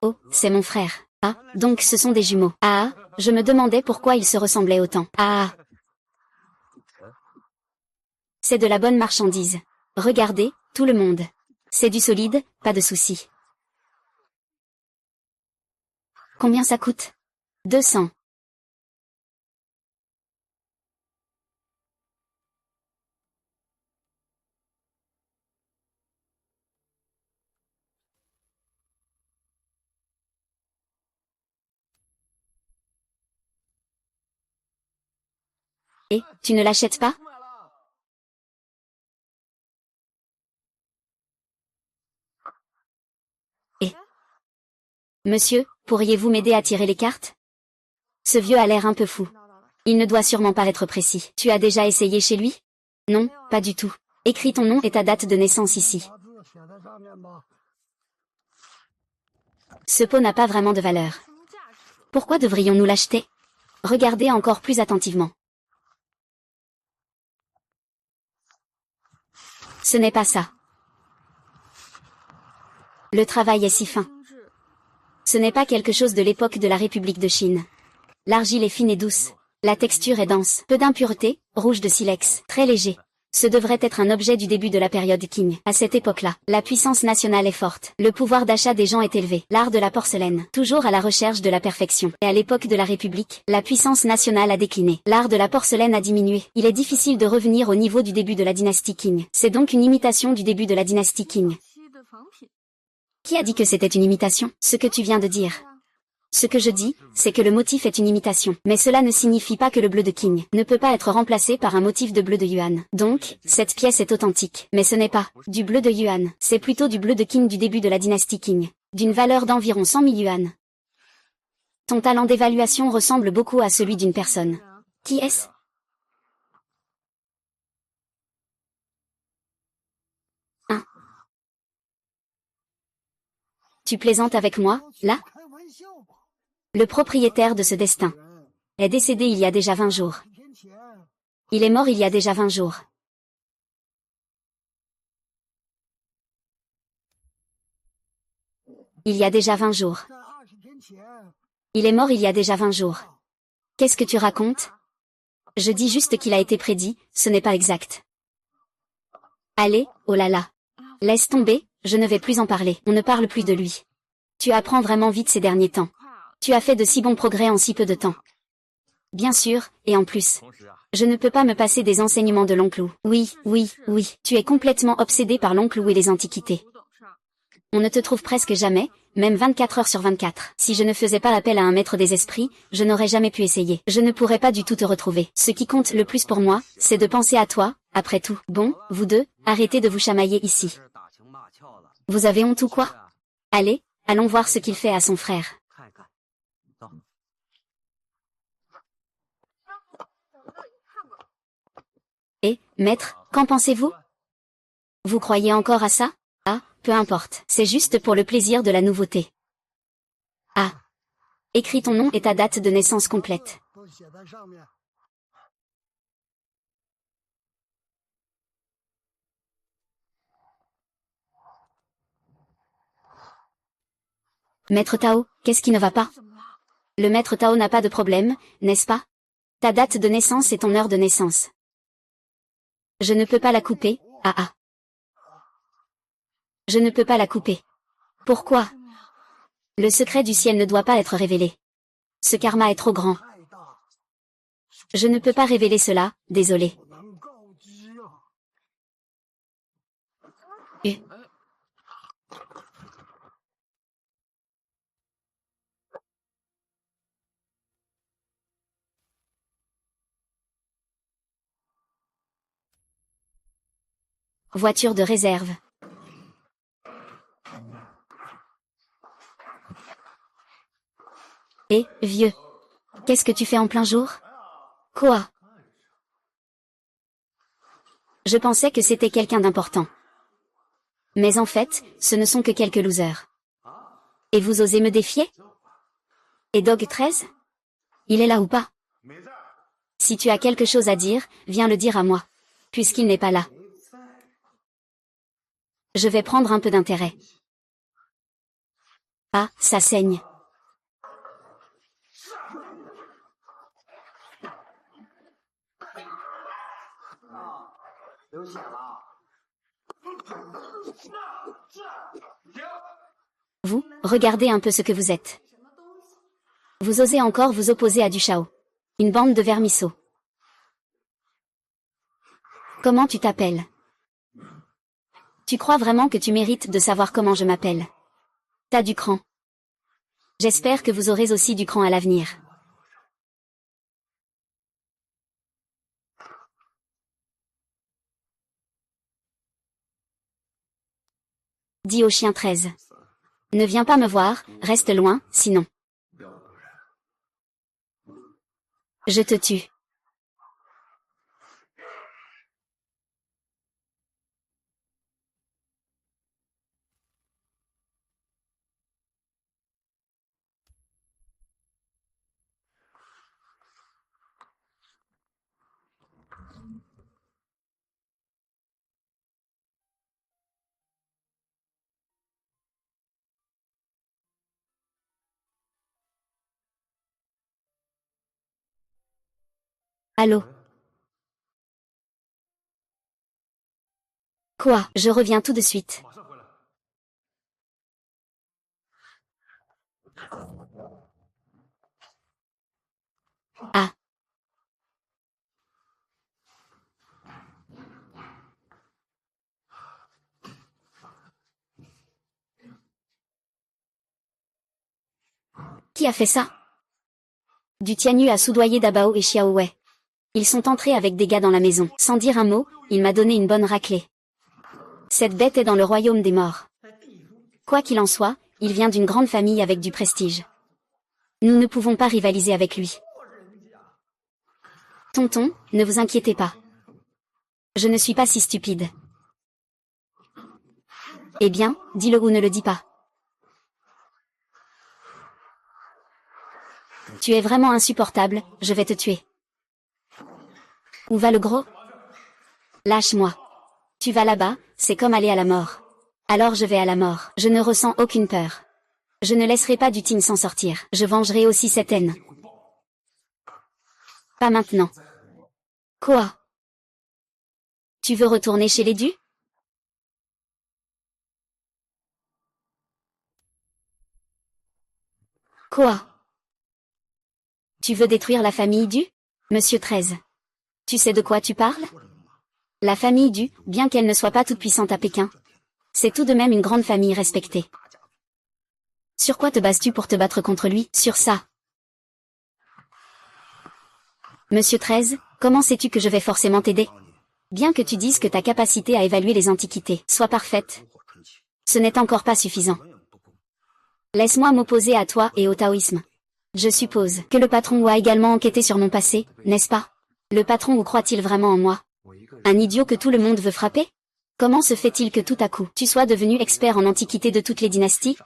Oh, c'est mon frère. Ah, donc ce sont des jumeaux. Ah, je me demandais pourquoi ils se ressemblaient autant. Ah, c'est de la bonne marchandise. Regardez, tout le monde. C'est du solide, pas de souci. Combien ça coûte? 200. Et, tu ne l'achètes pas? Et, monsieur, pourriez-vous m'aider à tirer les cartes? Ce vieux a l'air un peu fou. Il ne doit sûrement pas être précis. Tu as déjà essayé chez lui? Non, pas du tout. Écris ton nom et ta date de naissance ici. Ce pot n'a pas vraiment de valeur. Pourquoi devrions-nous l'acheter? Regardez encore plus attentivement. Ce n'est pas ça. Le travail est si fin. Ce n'est pas quelque chose de l'époque de la République de Chine. L'argile est fine et douce. La texture est dense. Peu d'impuretés, rouge de silex, très léger. Ce devrait être un objet du début de la période Qing. À cette époque-là, la puissance nationale est forte. Le pouvoir d'achat des gens est élevé. L'art de la porcelaine, toujours à la recherche de la perfection. Et à l'époque de la République, la puissance nationale a décliné. L'art de la porcelaine a diminué. Il est difficile de revenir au niveau du début de la dynastie Qing. C'est donc une imitation du début de la dynastie Qing. Qui a dit que c'était une imitation? Ce que tu viens de dire. Ce que je dis, c'est que le motif est une imitation. Mais cela ne signifie pas que le bleu de Qing ne peut pas être remplacé par un motif de bleu de Yuan. Donc, cette pièce est authentique. Mais ce n'est pas du bleu de Yuan. C'est plutôt du bleu de Qing du début de la dynastie Qing. D'une valeur d'environ 100 000 yuan. Ton talent d'évaluation ressemble beaucoup à celui d'une personne. Qui est-ce? Hein? Tu plaisantes avec moi, là? Le propriétaire de ce destin est décédé il y a déjà 20 jours. Il est mort il y a déjà 20 jours. Il y a déjà 20 jours. Il est mort il y a déjà 20 jours. Qu'est-ce que tu racontes? Je dis juste qu'il a été prédit, ce n'est pas exact. Allez, oh là là. Laisse tomber, je ne vais plus en parler. On ne parle plus de lui. Tu apprends vraiment vite ces derniers temps. Tu as fait de si bons progrès en si peu de temps. Bien sûr, et en plus. Je ne peux pas me passer des enseignements de l'oncle Wu. Oui, oui, oui, tu es complètement obsédé par l'oncle Wu et les antiquités. On ne te trouve presque jamais, même 24 heures sur 24. Si je ne faisais pas appel à un maître des esprits, je n'aurais jamais pu essayer. Je ne pourrais pas du tout te retrouver. Ce qui compte le plus pour moi, c'est de penser à toi, après tout. Bon, vous deux, arrêtez de vous chamailler ici. Vous avez honte ou quoi? Allez, allons voir ce qu'il fait à son frère. Et, maître, qu'en pensez-vous? Vous croyez encore à ça? Ah, peu importe. C'est juste pour le plaisir de la nouveauté. Ah. Écris ton nom et ta date de naissance complète. Maître Tao, qu'est-ce qui ne va pas? Le maître Tao n'a pas de problème, n'est-ce pas? Ta date de naissance et ton heure de naissance. Je ne peux pas la couper, ah ah. Je ne peux pas la couper. Pourquoi? Le secret du ciel ne doit pas être révélé. Ce karma est trop grand. Je ne peux pas révéler cela, désolé. Voiture de réserve. Eh, vieux. Qu'est-ce que tu fais en plein jour? Quoi? Je pensais que c'était quelqu'un d'important. Mais en fait, ce ne sont que quelques losers. Et vous osez me défier? Et Dog 13? Il est là ou pas? Si tu as quelque chose à dire, viens le dire à moi. Puisqu'il n'est pas là. Je vais prendre un peu d'intérêt. Ah, ça saigne. Vous, regardez un peu ce que vous êtes. Vous osez encore vous opposer à du Shao. Une bande de vermisseaux. Comment tu t'appelles? Tu crois vraiment que tu mérites de savoir comment je m'appelle? T'as du cran. J'espère que vous aurez aussi du cran à l'avenir. Dis au chien 13. Ne viens pas me voir, reste loin, sinon. Je te tue. Allô? Quoi? Je reviens tout de suite. Ah. Qui a fait ça? Du Tianyu a soudoyé Dabao et Xiaowei. Ils sont entrés avec des gars dans la maison. Sans dire un mot, il m'a donné une bonne raclée. Cette bête est dans le royaume des morts. Quoi qu'il en soit, il vient d'une grande famille avec du prestige. Nous ne pouvons pas rivaliser avec lui. Tonton, ne vous inquiétez pas. Je ne suis pas si stupide. Eh bien, dis-le ou ne le dis pas. Tu es vraiment insupportable, je vais te tuer. Où va le gros? Lâche-moi. Tu vas là-bas, c'est comme aller à la mort. Alors je vais à la mort. Je ne ressens aucune peur. Je ne laisserai pas du Ting s'en sortir. Je vengerai aussi cette haine. Pas maintenant. Quoi? Tu veux retourner chez les Dus? Quoi? Tu veux détruire la famille Du? Monsieur 13. Tu sais de quoi tu parles? La famille Du, bien qu'elle ne soit pas toute puissante à Pékin, c'est tout de même une grande famille respectée. Sur quoi te bases-tu pour te battre contre lui? Sur ça. Monsieur 13, comment sais-tu que je vais forcément t'aider? Bien que tu dises que ta capacité à évaluer les antiquités soit parfaite, ce n'est encore pas suffisant. Laisse-moi m'opposer à toi et au taoïsme. Je suppose que le patron Wu a également enquêté sur mon passé, n'est-ce pas? Le patron Wu croit-il vraiment en moi? Un idiot que tout le monde veut frapper? Comment se fait-il que tout à coup, tu sois devenu expert en antiquité de toutes les dynasties?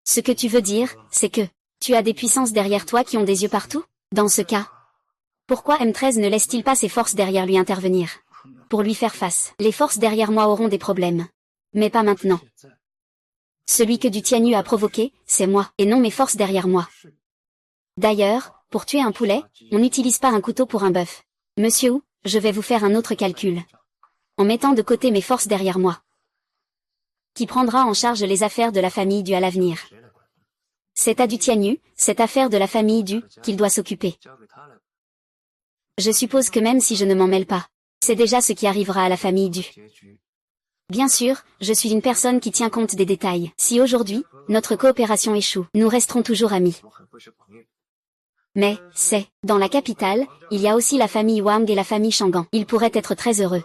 Ce que tu veux dire, c'est que, tu as des puissances derrière toi qui ont des yeux partout? Dans ce cas, pourquoi M13 ne laisse-t-il pas ses forces derrière lui intervenir? Pour lui faire face, les forces derrière moi auront des problèmes. Mais pas maintenant. Celui que du Tianyu a provoqué, c'est moi, et non mes forces derrière moi. D'ailleurs, pour tuer un poulet, on n'utilise pas un couteau pour un bœuf. Monsieur Wu, je vais vous faire un autre calcul. En mettant de côté mes forces derrière moi. Qui prendra en charge les affaires de la famille Du à l'avenir? C'est à du Tianyu, cette affaire de la famille Du, qu'il doit s'occuper. Je suppose que même si je ne m'en mêle pas, c'est déjà ce qui arrivera à la famille Du. Bien sûr, je suis une personne qui tient compte des détails. Si aujourd'hui, notre coopération échoue, nous resterons toujours amis. Mais, dans la capitale, il y a aussi la famille Wang et la famille Shangan. Ils pourraient être très heureux.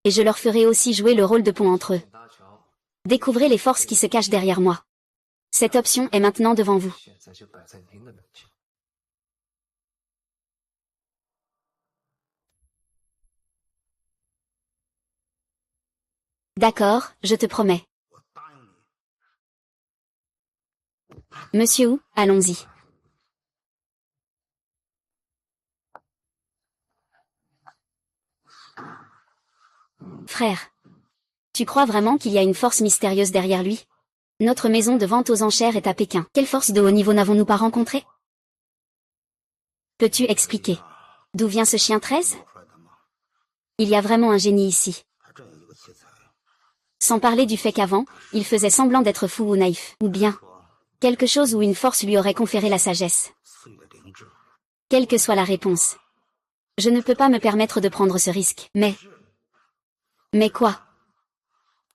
Et je leur ferai aussi jouer le rôle de pont entre eux. Découvrez les forces qui se cachent derrière moi. Cette option est maintenant devant vous. D'accord, je te promets. Monsieur Wu, allons-y. Frère. Tu crois vraiment qu'il y a une force mystérieuse derrière lui? Notre maison de vente aux enchères est à Pékin. Quelle force de haut niveau n'avons-nous pas rencontrée? Peux-tu expliquer? D'où vient ce chien 13? Il y a vraiment un génie ici. Sans parler du fait qu'avant, il faisait semblant d'être fou ou naïf. Ou bien, quelque chose où une force lui aurait conféré la sagesse. Quelle que soit la réponse. Je ne peux pas me permettre de prendre ce risque. Mais quoi?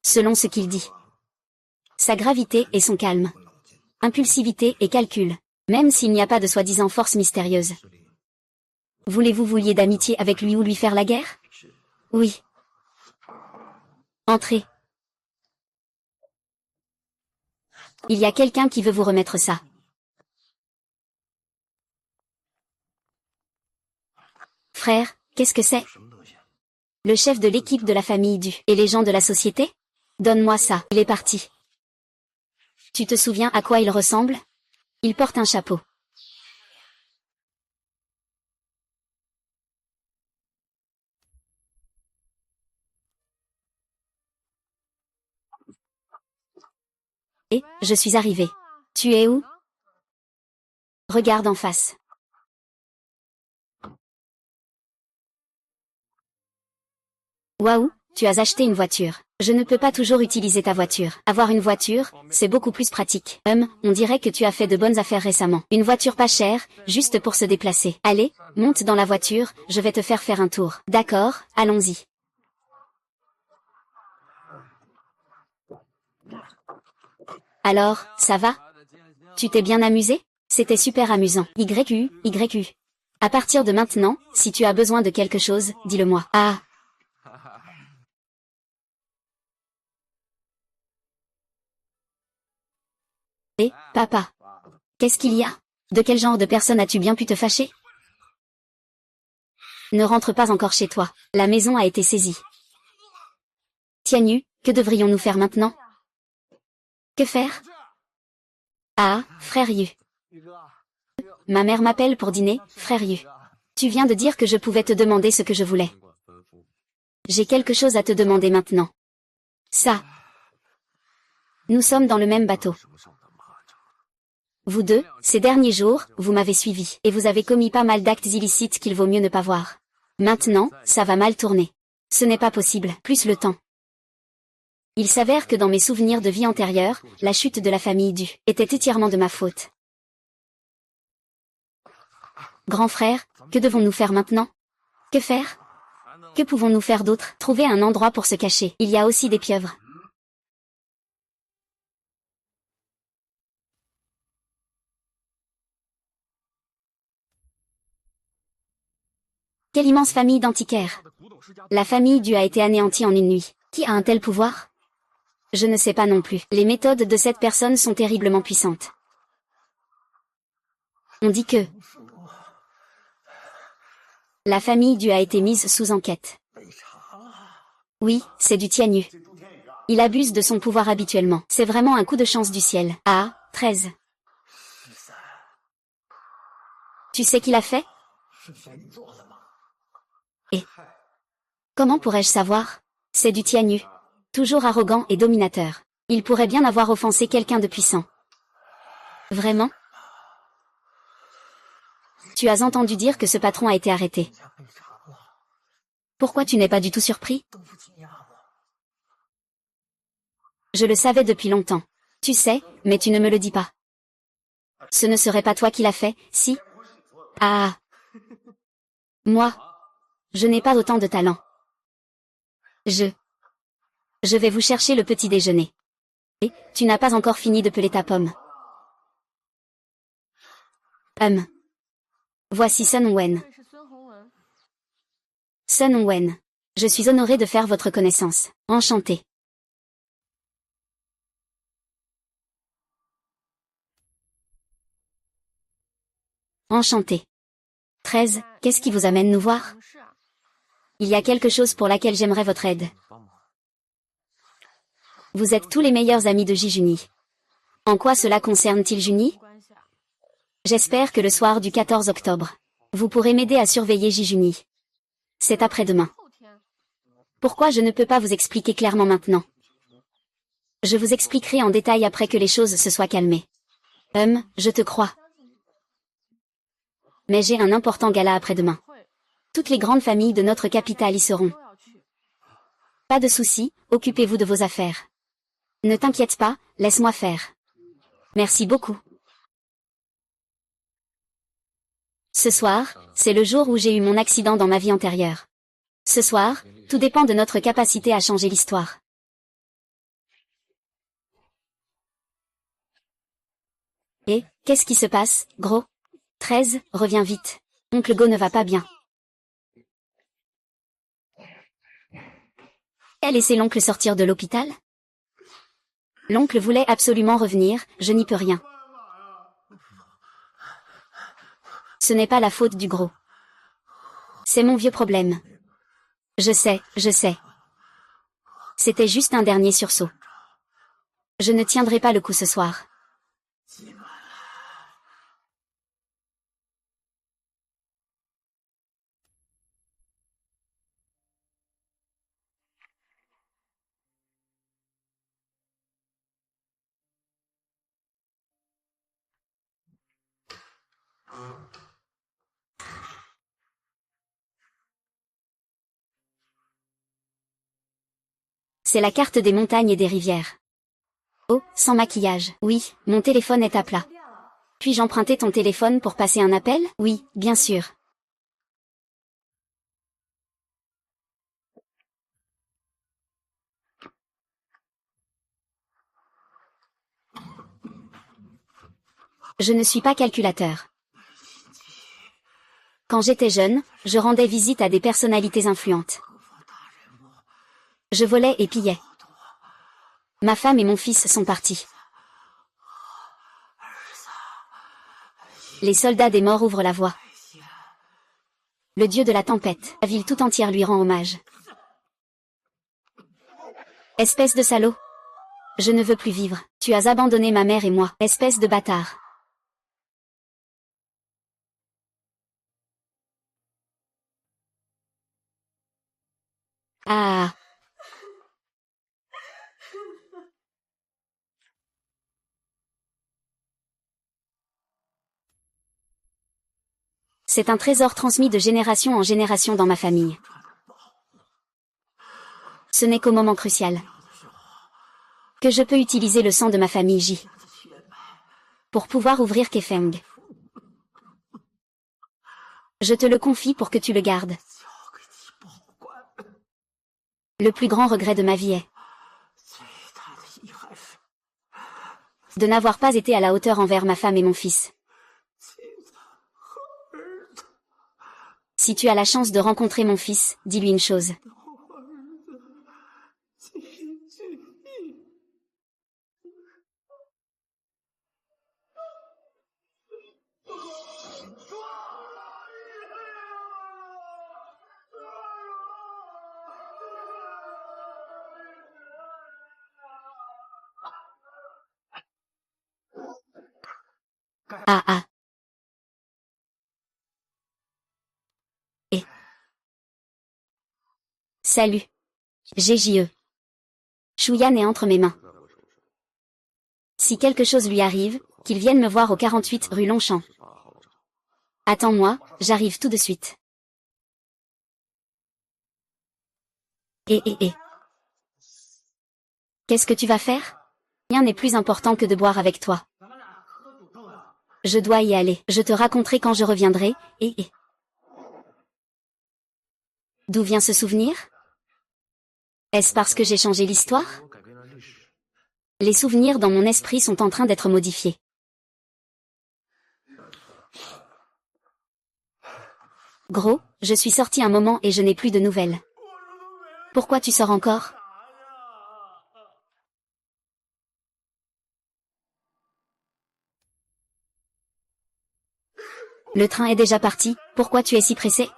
Selon ce qu'il dit. Sa gravité et son calme. Impulsivité et calcul. Même s'il n'y a pas de soi-disant force mystérieuse. Voulez-vous vous lier d'amitié avec lui ou lui faire la guerre? Oui. Entrez. Il y a quelqu'un qui veut vous remettre ça. Frère, qu'est-ce que c'est? Le chef de l'équipe de la famille Du. Et les gens de la société? Donne-moi ça. Il est parti. Tu te souviens à quoi il ressemble? Il porte un chapeau. Et, je suis arrivé. Tu es où? Regarde en face. Waouh, tu as acheté une voiture. Je ne peux pas toujours utiliser ta voiture. Avoir une voiture, c'est beaucoup plus pratique. On dirait que tu as fait de bonnes affaires récemment. Une voiture pas chère, juste pour se déplacer. Allez, monte dans la voiture, je vais te faire un tour. D'accord, allons-y. Alors, ça va? Tu t'es bien amusé? C'était super amusant. YU. À partir de maintenant, si tu as besoin de quelque chose, dis-le-moi. Ah. Papa. Qu'est-ce qu'il y a? De quel genre de personne as-tu bien pu te fâcher? Ne rentre pas encore chez toi. La maison a été saisie. Tianyu, que devrions-nous faire maintenant? Que faire? Ah, frère Yu. Ma mère m'appelle pour dîner, frère Yu. Tu viens de dire que je pouvais te demander ce que je voulais. J'ai quelque chose à te demander maintenant. Ça. Nous sommes dans le même bateau. Vous deux, ces derniers jours, vous m'avez suivi, et vous avez commis pas mal d'actes illicites qu'il vaut mieux ne pas voir. Maintenant, ça va mal tourner. Ce n'est pas possible, plus le temps. Il s'avère que dans mes souvenirs de vie antérieure, la chute de la famille Du était entièrement de ma faute. Grand frère, que devons-nous faire maintenant? Que faire? Que pouvons-nous faire d'autre? Trouver un endroit pour se cacher. Il y a aussi des pieuvres. Quelle immense famille d'antiquaires. La famille Du a été anéantie en une nuit. Qui a un tel pouvoir? Je ne sais pas non plus. Les méthodes de cette personne sont terriblement puissantes. On dit que la famille Du a été mise sous enquête. Oui, c'est du Tianyu. Il abuse de son pouvoir habituellement. C'est vraiment un coup de chance du ciel. Ah, 13. Tu sais qui l'a fait? Et comment pourrais-je savoir? C'est du Tianyu. Toujours arrogant et dominateur. Il pourrait bien avoir offensé quelqu'un de puissant. Vraiment? Tu as entendu dire que ce patron a été arrêté. Pourquoi tu n'es pas du tout surpris? Je le savais depuis longtemps. Tu sais, mais tu ne me le dis pas. Ce ne serait pas toi qui l'as fait, si? Ah. Moi. Je n'ai pas autant de talent. Je vais vous chercher le petit déjeuner. Et, tu n'as pas encore fini de peler ta pomme. Voici Sun Wen. Sun Wen. Je suis honoré de faire votre connaissance. Enchanté. Enchanté. 13, qu'est-ce qui vous amène nous voir? Il y a quelque chose pour laquelle j'aimerais votre aide. Vous êtes tous les meilleurs amis de Jijuni. En quoi cela concerne-t-il Juni? J'espère que le soir du 14 octobre, vous pourrez m'aider à surveiller Jijuni. C'est après-demain. Pourquoi je ne peux pas vous expliquer clairement maintenant? Je vous expliquerai en détail après que les choses se soient calmées. Je te crois. Mais j'ai un important gala après-demain. Toutes les grandes familles de notre capitale y seront. Pas de souci, occupez-vous de vos affaires. Ne t'inquiète pas, laisse-moi faire. Merci beaucoup. Ce soir, c'est le jour où j'ai eu mon accident dans ma vie antérieure. Ce soir, tout dépend de notre capacité à changer l'histoire. Et, qu'est-ce qui se passe, gros? 13, reviens vite. Oncle Go ne va pas bien. A laissé l'oncle sortir de l'hôpital? L'oncle voulait absolument revenir, je n'y peux rien. Ce n'est pas la faute du gros. C'est mon vieux problème. Je sais, je sais. C'était juste un dernier sursaut. Je ne tiendrai pas le coup ce soir. C'est la carte des montagnes et des rivières. Oh, sans maquillage. Oui, mon téléphone est à plat. Puis-je emprunter ton téléphone pour passer un appel? Oui, bien sûr. Je ne suis pas calculateur. Quand j'étais jeune, je rendais visite à des personnalités influentes. Je volais et pillais. Ma femme et mon fils sont partis. Les soldats des morts ouvrent la voie. Le dieu de la tempête, la ville tout entière lui rend hommage. Espèce de salaud. Je ne veux plus vivre. Tu as abandonné ma mère et moi, espèce de bâtard. Ah. C'est un trésor transmis de génération en génération dans ma famille. Ce n'est qu'au moment crucial que je peux utiliser le sang de ma famille J pour pouvoir ouvrir Kefeng. Je te le confie pour que tu le gardes. Le plus grand regret de ma vie est de n'avoir pas été à la hauteur envers ma femme et mon fils. Si tu as la chance de rencontrer mon fils, dis-lui une chose. Ah ah. Et. Salut. GJE. Shuyan est entre mes mains. Si quelque chose lui arrive, qu'il vienne me voir au 48 rue Longchamp. Attends-moi, j'arrive tout de suite. Et. Qu'est-ce que tu vas faire? Rien n'est plus important que de boire avec toi. Je dois y aller. Je te raconterai quand je reviendrai, et. D'où vient ce souvenir? Est-ce parce que j'ai changé l'histoire? Les souvenirs dans mon esprit sont en train d'être modifiés. Gros, je suis sorti un moment et je n'ai plus de nouvelles. Pourquoi tu sors encore? Le train est déjà parti, pourquoi tu es si pressé?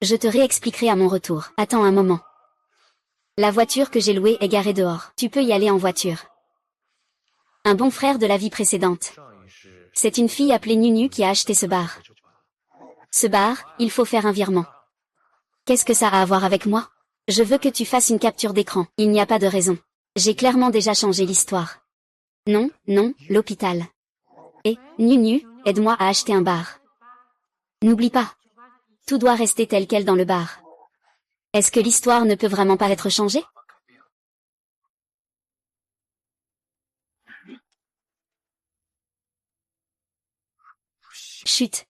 Je te réexpliquerai à mon retour. Attends un moment. La voiture que j'ai louée est garée dehors. Tu peux y aller en voiture. Un bon frère de la vie précédente. C'est une fille appelée Nunu qui a acheté ce bar. Ce bar, il faut faire un virement. Qu'est-ce que ça a à voir avec moi? Je veux que tu fasses une capture d'écran. Il n'y a pas de raison. J'ai clairement déjà changé l'histoire. Non, non, l'hôpital. Et, Nunu, aide-moi à acheter un bar. N'oublie pas. Tout doit rester tel quel dans le bar. Est-ce que l'histoire ne peut vraiment pas être changée? Chut.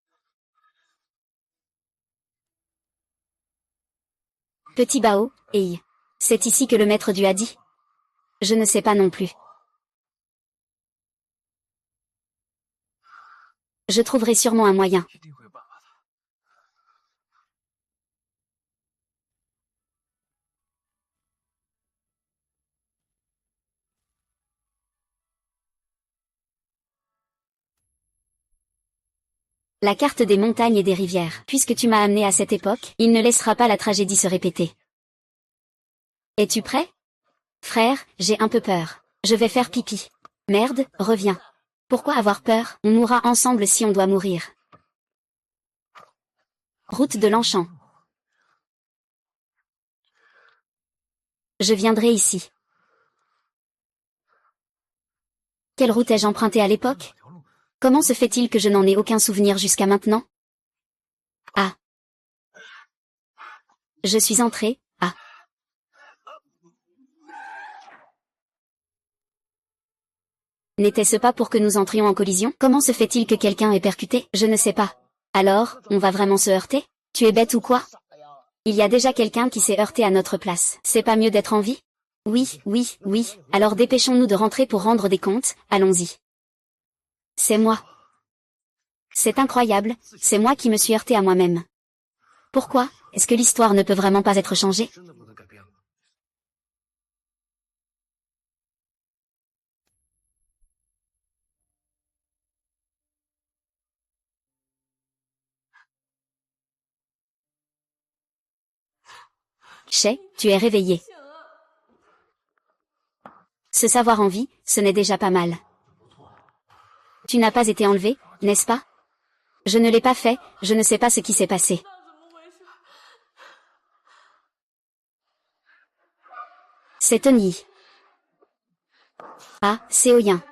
Petit Bao, hey. C'est ici que le maître du a dit? Je ne sais pas non plus. Je trouverai sûrement un moyen. La carte des montagnes et des rivières. Puisque tu m'as amené à cette époque, il ne laissera pas la tragédie se répéter. Es-tu prêt? Frère, j'ai un peu peur. Je vais faire pipi. Merde, reviens. Pourquoi avoir peur? On mourra ensemble si on doit mourir. Route de l'Enchant. Je viendrai ici. Quelle route ai-je empruntée à l'époque? Comment se fait-il que je n'en ai aucun souvenir jusqu'à maintenant? Ah. Je suis entrée, ah. N'était-ce pas pour que nous entrions en collision? Comment se fait-il que quelqu'un ait percuté? Je ne sais pas. Alors, on va vraiment se heurter? Tu es bête ou quoi? Il y a déjà quelqu'un qui s'est heurté à notre place. C'est pas mieux d'être en vie? Oui, oui, oui, alors dépêchons-nous de rentrer pour rendre des comptes, allons-y. C'est moi. C'est incroyable, c'est moi qui me suis heurté à moi-même. Pourquoi? Est-ce que l'histoire ne peut vraiment pas être changée? Chez, tu es réveillé. Se savoir en vie, ce n'est déjà pas mal. Tu n'as pas été enlevé, n'est-ce pas? Je ne l'ai pas fait, je ne sais pas ce qui s'est passé. C'est Tony. Ah, c'est Oyen.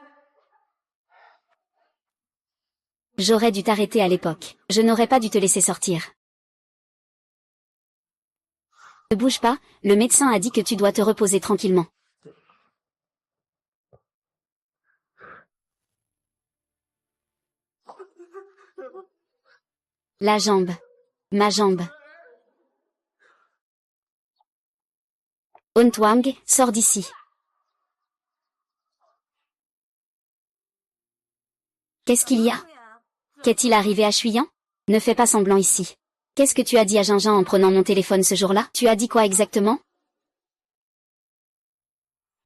J'aurais dû t'arrêter à l'époque. Je n'aurais pas dû te laisser sortir. Ne bouge pas, le médecin a dit que tu dois te reposer tranquillement. La jambe. Ma jambe. Ontwang, sors d'ici. Qu'est-ce qu'il y a? Qu'est-il arrivé à Chuyan? Ne fais pas semblant ici. Qu'est-ce que tu as dit à Gingjin en prenant mon téléphone ce jour-là? Tu as dit quoi exactement?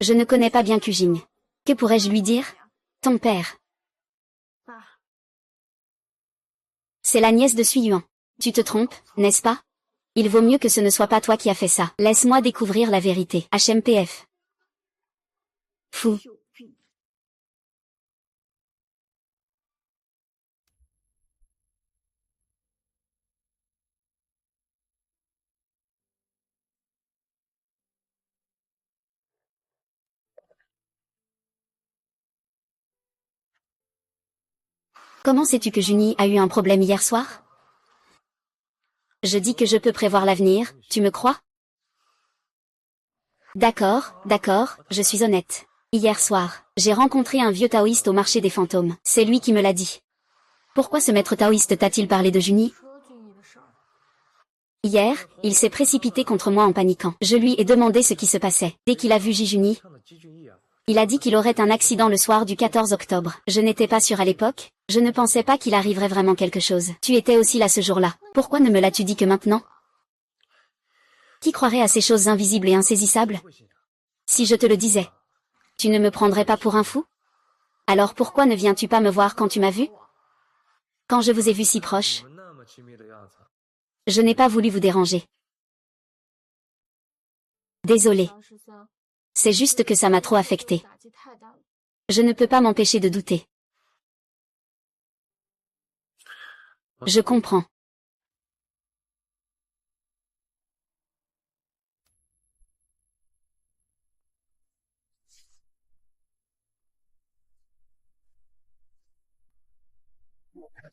Je ne connais pas bien Kujing. Que pourrais-je lui dire? Ton père. C'est la nièce de Suyuan. Tu te trompes, n'est-ce pas? Il vaut mieux que ce ne soit pas toi qui as fait ça. Laisse-moi découvrir la vérité. HMPF. Fou. Comment sais-tu que Juni a eu un problème hier soir? Je dis que je peux prévoir l'avenir, tu me crois? D'accord, d'accord, je suis honnête. Hier soir, j'ai rencontré un vieux taoïste au marché des fantômes. C'est lui qui me l'a dit. Pourquoi ce maître taoïste t'a-t-il parlé de Juni? Hier, il s'est précipité contre moi en paniquant. Je lui ai demandé ce qui se passait. Dès qu'il a vu Juni, il a dit qu'il aurait un accident le soir du 14 octobre. Je n'étais pas sûre à l'époque, je ne pensais pas qu'il arriverait vraiment quelque chose. Tu étais aussi là ce jour-là. Pourquoi ne me l'as-tu dit que maintenant? Qui croirait à ces choses invisibles et insaisissables? Si je te le disais, tu ne me prendrais pas pour un fou? Alors pourquoi ne viens-tu pas me voir quand tu m'as vu? Quand je vous ai vu si proche, je n'ai pas voulu vous déranger. Désolée. C'est juste que ça m'a trop affecté. Je ne peux pas m'empêcher de douter. Je comprends.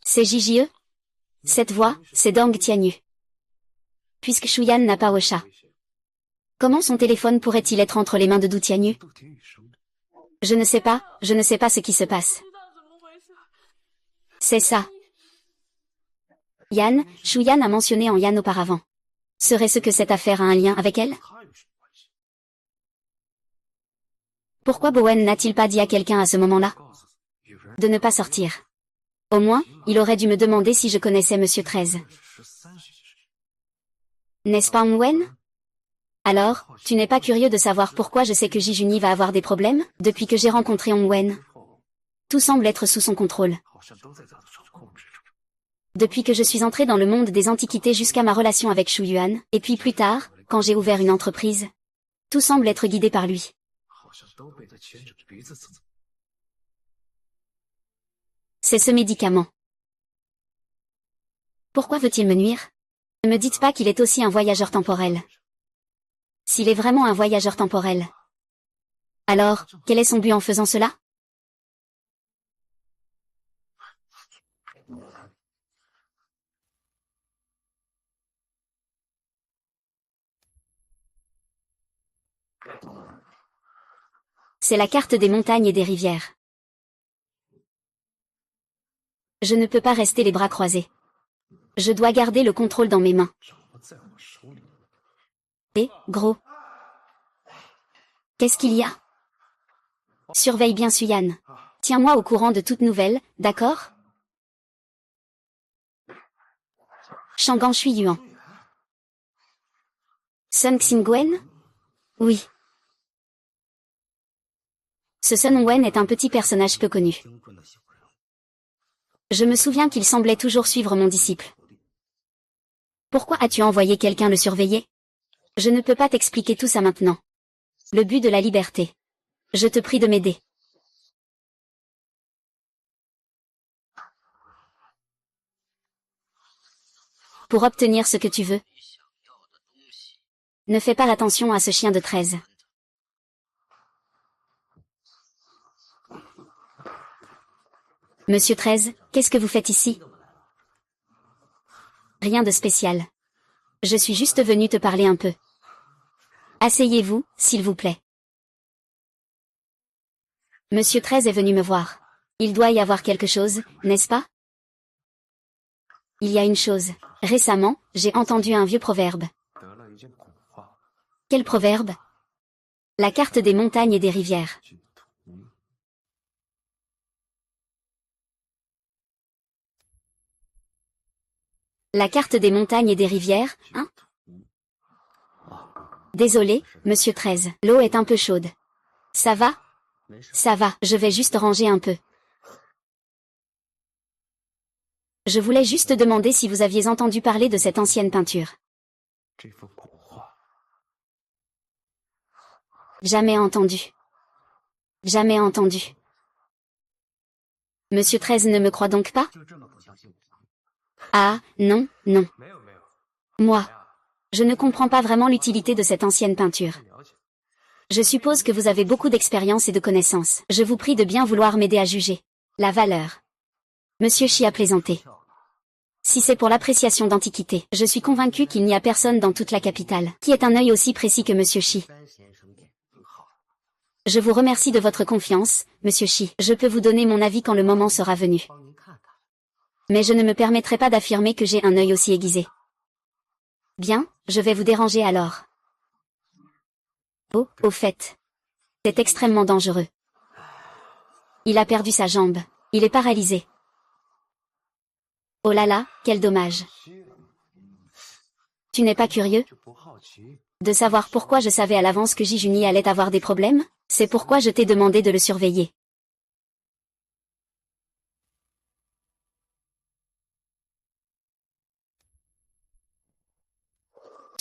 C'est JJE? Cette voix, c'est Dong Tianyu. Puisque Shuyan n'a pas Ocha. Comment son téléphone pourrait-il être entre les mains de Du Tianyu? Je ne sais pas ce qui se passe. C'est ça. Yan, Shuyan a mentionné en Yan auparavant. Serait-ce que cette affaire a un lien avec elle? Pourquoi Bowen n'a-t-il pas dit à quelqu'un à ce moment-là? De ne pas sortir. Au moins, il aurait dû me demander si je connaissais Monsieur 13. N'est-ce pas Ongwen? Alors, tu n'es pas curieux de savoir pourquoi je sais que Jijuni va avoir des problèmes? Depuis que j'ai rencontré Ongwen, tout semble être sous son contrôle. Depuis que je suis entrée dans le monde des antiquités jusqu'à ma relation avec Shu Yuan, et puis plus tard, quand j'ai ouvert une entreprise, tout semble être guidé par lui. C'est ce médicament. Pourquoi veut-il me nuire? Ne me dites pas qu'il est aussi un voyageur temporel. S'il est vraiment un voyageur temporel, alors, quel est son but en faisant cela? C'est la carte des montagnes et des rivières. Je ne peux pas rester les bras croisés. Je dois garder le contrôle dans mes mains. Et, gros. Qu'est-ce qu'il y a? Surveille bien Suyan. Tiens-moi au courant de toute nouvelle, d'accord? Shangan Shui Yuan. Sun Xingwen? Oui. Ce Sun Wen est un petit personnage peu connu. Je me souviens qu'il semblait toujours suivre mon disciple. Pourquoi as-tu envoyé quelqu'un le surveiller? Je ne peux pas t'expliquer tout ça maintenant. Le but de la liberté. Je te prie de m'aider. Pour obtenir ce que tu veux. Ne fais pas attention à ce chien de 13. Monsieur 13, qu'est-ce que vous faites ici? Rien de spécial. Je suis juste venu te parler un peu. Asseyez-vous, s'il vous plaît. Monsieur 13 est venu me voir. Il doit y avoir quelque chose, n'est-ce pas? Il y a une chose. Récemment, j'ai entendu un vieux proverbe. Quel proverbe? La carte des montagnes et des rivières. La carte des montagnes et des rivières, hein? Désolé, monsieur 13. L'eau est un peu chaude. Ça va? Ça va, je vais juste ranger un peu. Je voulais juste demander si vous aviez entendu parler de cette ancienne peinture. Jamais entendu. Jamais entendu. Monsieur 13 ne me croit donc pas? Ah, non, non. Moi. Je ne comprends pas vraiment l'utilité de cette ancienne peinture. Je suppose que vous avez beaucoup d'expérience et de connaissances. Je vous prie de bien vouloir m'aider à juger. La valeur. Monsieur Shi a plaisanté. Si c'est pour l'appréciation d'antiquité, je suis convaincu qu'il n'y a personne dans toute la capitale qui ait un œil aussi précis que Monsieur Shi. Je vous remercie de votre confiance, Monsieur Shi. Je peux vous donner mon avis quand le moment sera venu. Mais je ne me permettrai pas d'affirmer que j'ai un œil aussi aiguisé. Bien, je vais vous déranger alors. Oh, au fait. C'est extrêmement dangereux. Il a perdu sa jambe. Il est paralysé. Oh là là, quel dommage. Tu n'es pas curieux de savoir pourquoi je savais à l'avance que Jijuni allait avoir des problèmes? C'est pourquoi je t'ai demandé de le surveiller.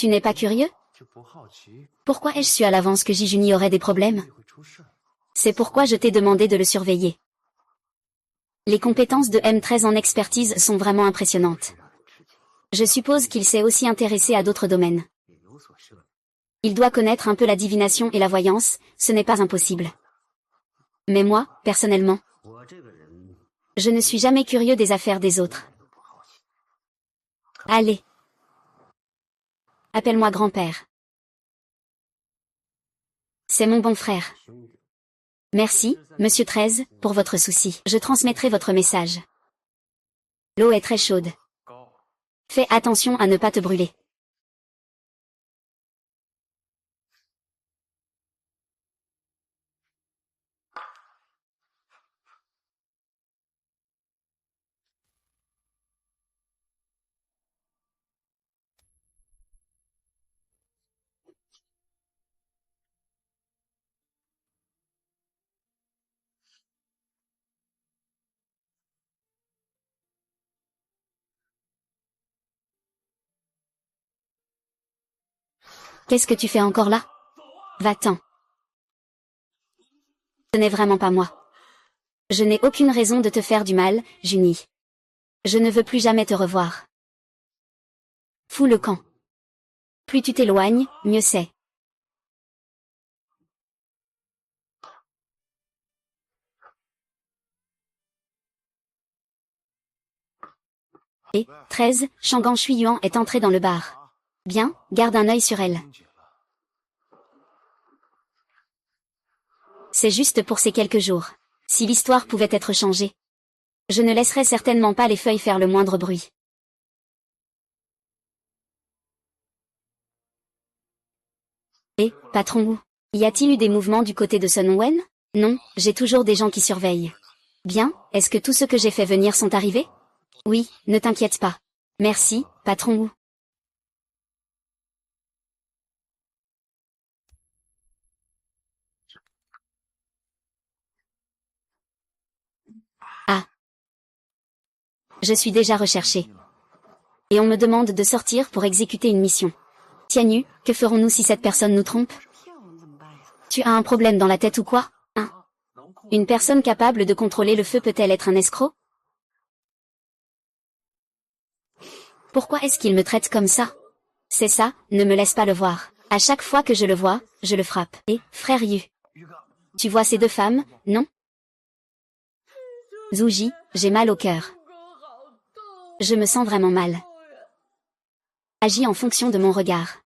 Tu n'es pas curieux? Pourquoi ai-je su à l'avance que Jijuni aurait des problèmes? C'est pourquoi je t'ai demandé de le surveiller. Les compétences de M13 en expertise sont vraiment impressionnantes. Je suppose qu'il s'est aussi intéressé à d'autres domaines. Il doit connaître un peu la divination et la voyance, ce n'est pas impossible. Mais moi, personnellement, je ne suis jamais curieux des affaires des autres. Allez. Appelle-moi grand-père. C'est mon bon frère. Merci, monsieur 13, pour votre souci. Je transmettrai votre message. L'eau est très chaude. Fais attention à ne pas te brûler. Qu'est-ce que tu fais encore là? Va-t'en. Ce n'est vraiment pas moi. Je n'ai aucune raison de te faire du mal, Juni. Je ne veux plus jamais te revoir. Fous le camp. Plus tu t'éloignes, mieux c'est. Et, 13, Shangan Shuiyuan est entrée dans le bar. Bien, garde un œil sur elle. C'est juste pour ces quelques jours. Si l'histoire pouvait être changée. Je ne laisserais certainement pas les feuilles faire le moindre bruit. Et, patron Wu, y a-t-il eu des mouvements du côté de Sun Wen? Non, j'ai toujours des gens qui surveillent. Bien, est-ce que tous ceux que j'ai fait venir sont arrivés? Oui, ne t'inquiète pas. Merci, patron Wu. Ah. Je suis déjà recherché. Et on me demande de sortir pour exécuter une mission. Tianyu, que ferons-nous si cette personne nous trompe? Tu as un problème dans la tête ou quoi? Hein? Une personne capable de contrôler le feu peut-elle être un escroc? Pourquoi est-ce qu'il me traite comme ça? C'est ça, ne me laisse pas le voir. À chaque fois que je le vois, je le frappe. Et, frère Yu. Tu vois ces deux femmes, non? Zouji, j'ai mal au cœur. Je me sens vraiment mal. Agis en fonction de mon regard.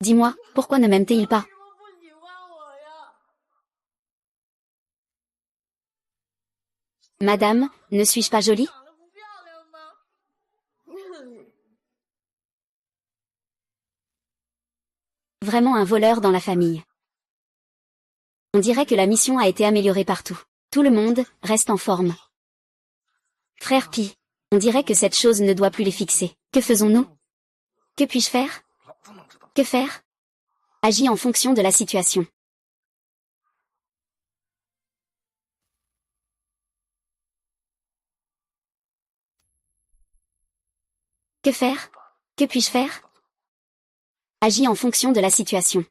Dis-moi, pourquoi ne m'aime-t-il pas? Madame, ne suis-je pas jolie? Vraiment un voleur dans la famille. On dirait que la mission a été améliorée partout. Tout le monde reste en forme. Frère Pi, on dirait que cette chose ne doit plus les fixer. Que faisons-nous? Que puis-je faire? Que faire? Agis en fonction de la situation. Que faire? Que puis-je faire? Agis en fonction de la situation.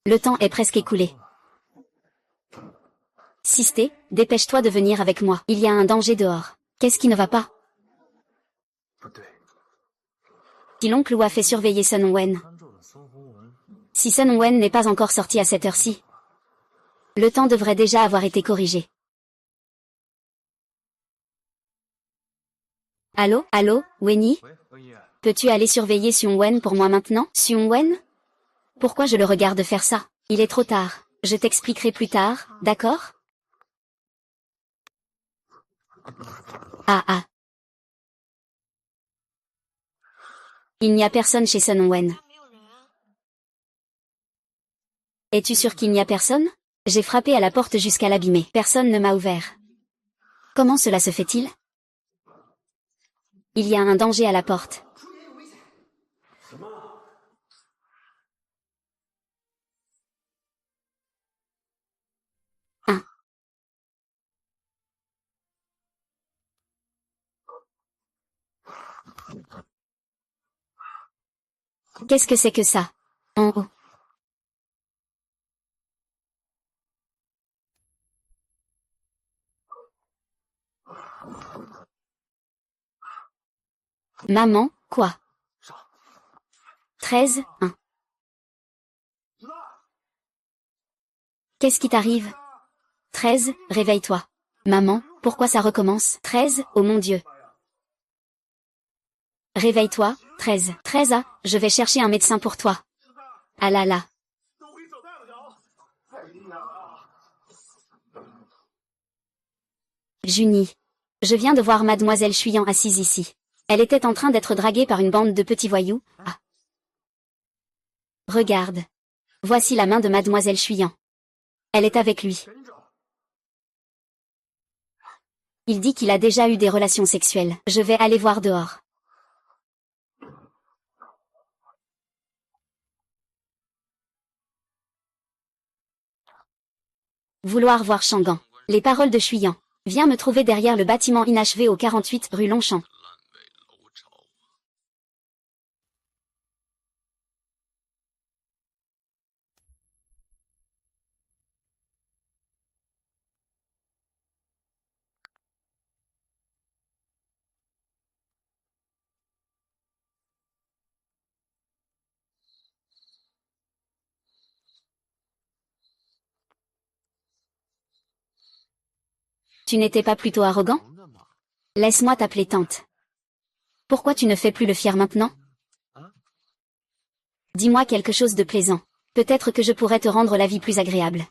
Le temps est presque écoulé. Sisté, dépêche-toi de venir avec moi. Il y a un danger dehors. Qu'est-ce qui ne va pas? Si l'oncle Wu a fait surveiller Sun Wen. Si Sun Wen n'est pas encore sorti à cette heure-ci. Le temps devrait déjà avoir été corrigé. Allô, allô, Wenny? Peux-tu aller surveiller Xiong Wen pour moi maintenant? Xiong Wen? Pourquoi je le regarde faire ça? Il est trop tard. Je t'expliquerai plus tard, d'accord? Ah ah. Il n'y a personne chez Sun Wen. Es-tu sûr qu'il n'y a personne? J'ai frappé à la porte jusqu'à l'abîmer. Personne ne m'a ouvert. Comment cela se fait-il? Il y a un danger à la porte. Qu'est-ce que c'est que ça? En haut. Maman, quoi? 13, 1. Qu'est-ce qui t'arrive? 13, réveille-toi. Maman, pourquoi ça recommence? 13, oh mon Dieu. Réveille-toi, 13. 13 ah, je vais chercher un médecin pour toi. Ah là là. Junie. Je viens de voir mademoiselle Chuyant assise ici. Elle était en train d'être draguée par une bande de petits voyous. Ah. Regarde. Voici la main de mademoiselle Chuyant. Elle est avec lui. Il dit qu'il a déjà eu des relations sexuelles. Je vais aller voir dehors. Vouloir voir Changan. Les paroles de Chuyant. Viens me trouver derrière le bâtiment inachevé au 48 rue Longchamp. Tu n'étais pas plutôt arrogant? Laisse-moi t'appeler tante. Pourquoi tu ne fais plus le fier maintenant? Dis-moi quelque chose de plaisant. Peut-être que je pourrais te rendre la vie plus agréable.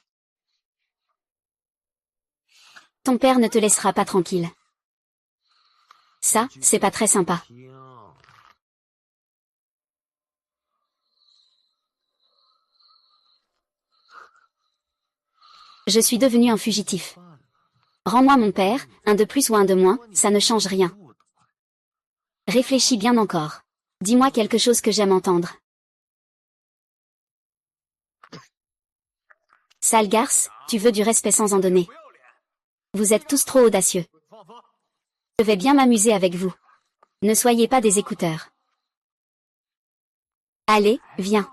Ton père ne te laissera pas tranquille. Ça, c'est pas très sympa. Je suis devenu un fugitif. Rends-moi mon père, un de plus ou un de moins, ça ne change rien. Réfléchis bien encore. Dis-moi quelque chose que j'aime entendre. Sale garce, tu veux du respect sans en donner. Vous êtes tous trop audacieux. Je vais bien m'amuser avec vous. Ne soyez pas des écouteurs. Allez, viens.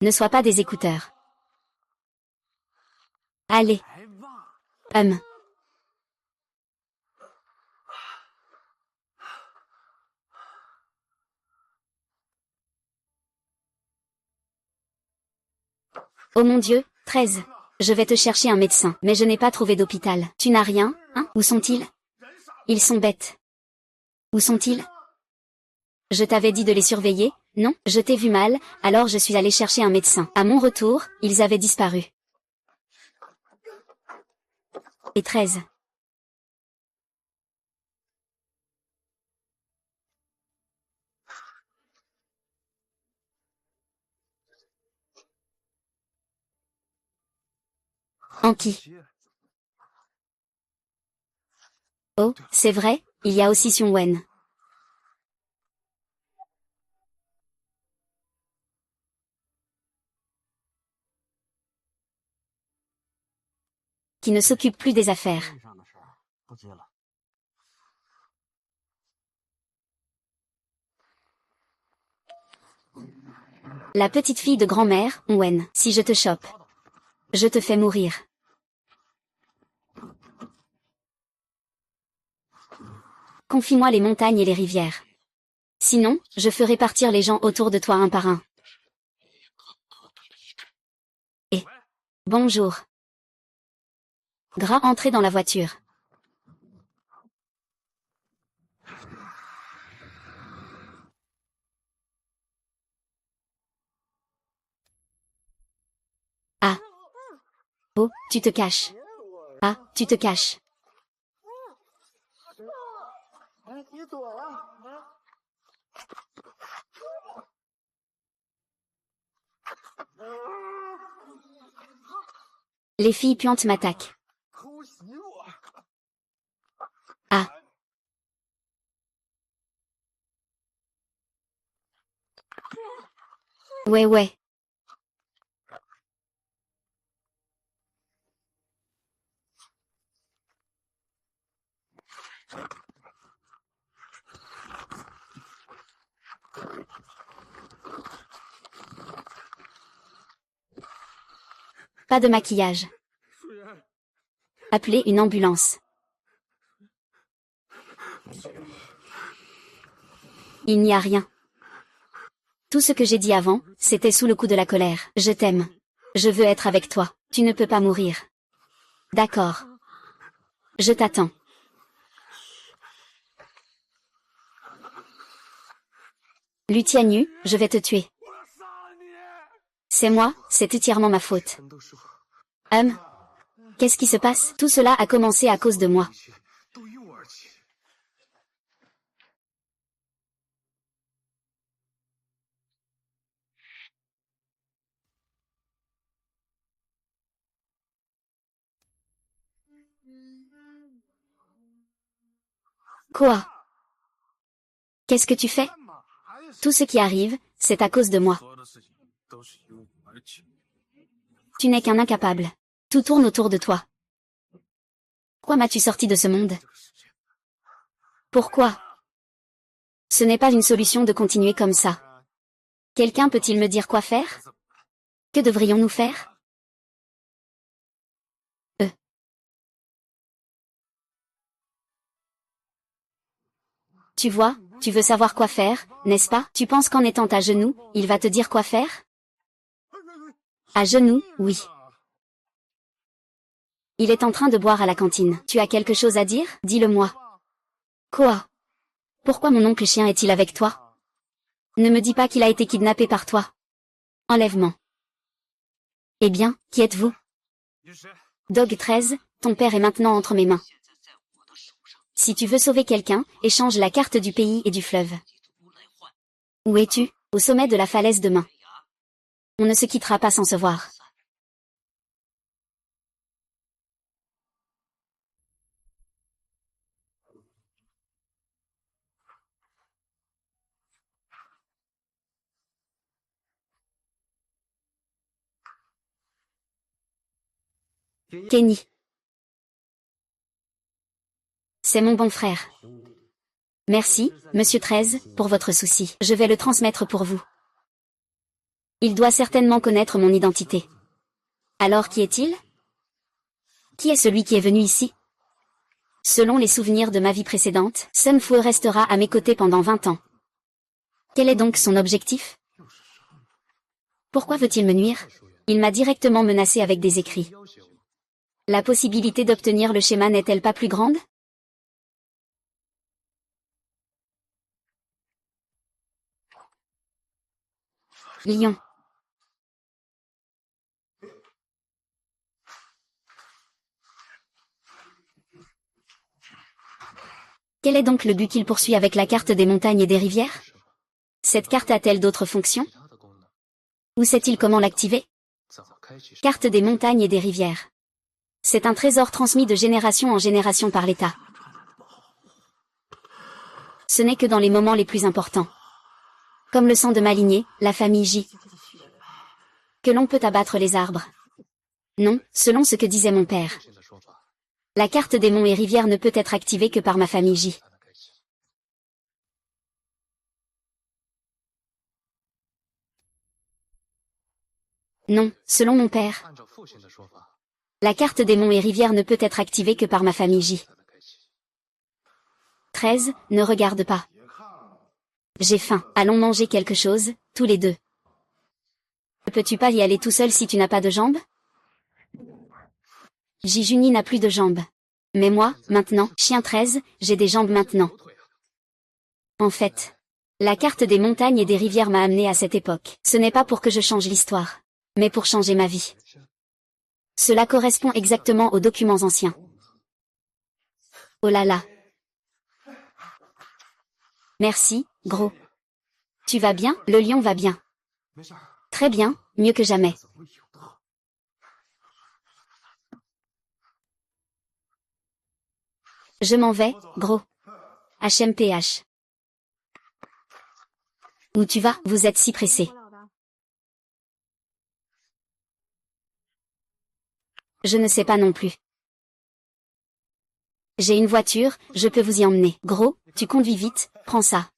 Ne sois pas des écouteurs. Allez. Oh mon Dieu, 13. Je vais te chercher un médecin, mais je n'ai pas trouvé d'hôpital. Tu n'as rien, hein? Où sont-ils? Ils sont bêtes. Où sont-ils? Je t'avais dit de les surveiller, non? Je t'ai vu mal, alors je suis allé chercher un médecin. À mon retour, ils avaient disparu. Et 13. Anki. Oh, c'est vrai, il y a aussi Xiongwen. Qui ne s'occupe plus des affaires. La petite fille de grand-mère, Wen. Si je te chope, je te fais mourir. Confie-moi les montagnes et les rivières. Sinon, je ferai partir les gens autour de toi un par un. Et bonjour. Gras entrez dans la voiture. Ah. Oh, tu te caches. Ah, tu te caches. Les filles puantes m'attaquent. Ah. Ouais. Pas de maquillage. Appelez une ambulance. Il n'y a rien. Tout ce que j'ai dit avant, c'était sous le coup de la colère. Je t'aime. Je veux être avec toi. Tu ne peux pas mourir. D'accord. Je t'attends. Lutianyu, je vais te tuer. C'est moi, c'est entièrement ma faute. Qu'est-ce qui se passe? Tout cela a commencé à cause de moi. Quoi? Qu'est-ce que tu fais? Tout ce qui arrive, c'est à cause de moi. Tu n'es qu'un incapable. Tout tourne autour de toi. Pourquoi m'as-tu sorti de ce monde? Pourquoi? Ce n'est pas une solution de continuer comme ça. Quelqu'un peut-il me dire quoi faire? Que devrions-nous faire? Tu vois, tu veux savoir quoi faire, n'est-ce pas? Tu penses qu'en étant à genoux, il va te dire quoi faire? À genoux, oui. Il est en train de boire à la cantine. Tu as quelque chose à dire? Dis-le-moi. Quoi? Pourquoi mon oncle chien est-il avec toi? Ne me dis pas qu'il a été kidnappé par toi. Enlèvement. Eh bien, qui êtes-vous? Dog 13, ton père est maintenant entre mes mains. Si tu veux sauver quelqu'un, échange la carte du pays et du fleuve. Où es-tu? Au sommet de la falaise demain. On ne se quittera pas sans se voir. Kenny. C'est mon bon frère. Merci, monsieur 13, pour votre souci. Je vais le transmettre pour vous. Il doit certainement connaître mon identité. Alors qui est-il? Qui est celui qui est venu ici? Selon les souvenirs de ma vie précédente, Sun Fu restera à mes côtés pendant 20 ans. Quel est donc son objectif? Pourquoi veut-il me nuire? Il m'a directement menacé avec des écrits. La possibilité d'obtenir le schéma n'est-elle pas plus grande? Lion. Quel est donc le but qu'il poursuit avec la carte des montagnes et des rivières? Cette carte a-t-elle d'autres fonctions? Ou sait-il comment l'activer? Carte des montagnes et des rivières. C'est un trésor transmis de génération en génération par l'État. Ce n'est que dans les moments les plus importants. Comme le sang de ma lignée, la famille J. Que l'on peut abattre les arbres. Non, selon ce que disait mon père. La carte des monts et rivières ne peut être activée que par ma famille J. Non, selon mon père. La carte des monts et rivières ne peut être activée que par ma famille J. 13, ne regarde pas. J'ai faim. Allons manger quelque chose, tous les deux. Ne peux-tu pas y aller tout seul si tu n'as pas de jambes? Jijuni n'a plus de jambes. Mais moi, maintenant, chien 13, j'ai des jambes maintenant. En fait, la carte des montagnes et des rivières m'a amené à cette époque. Ce n'est pas pour que je change l'histoire, mais pour changer ma vie. Cela correspond exactement aux documents anciens. Oh là là. Merci, gros. Tu vas bien? Le lion va bien. Très bien, mieux que jamais. Je m'en vais, gros. HMPH. Où tu vas? Vous êtes si pressé. Je ne sais pas non plus. J'ai une voiture, je peux vous y emmener. Gros, tu conduis vite, prends ça.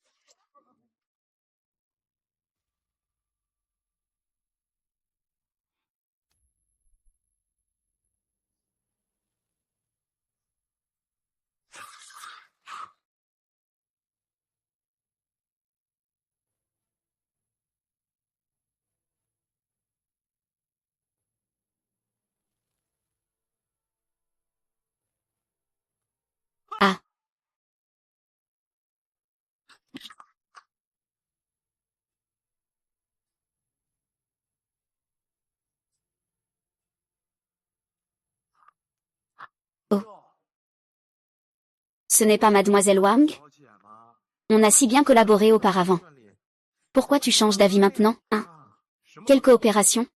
Ah, oh. Ce n'est pas mademoiselle Wang? On a si bien collaboré auparavant. Pourquoi tu changes d'avis maintenant, hein? Quelle coopération?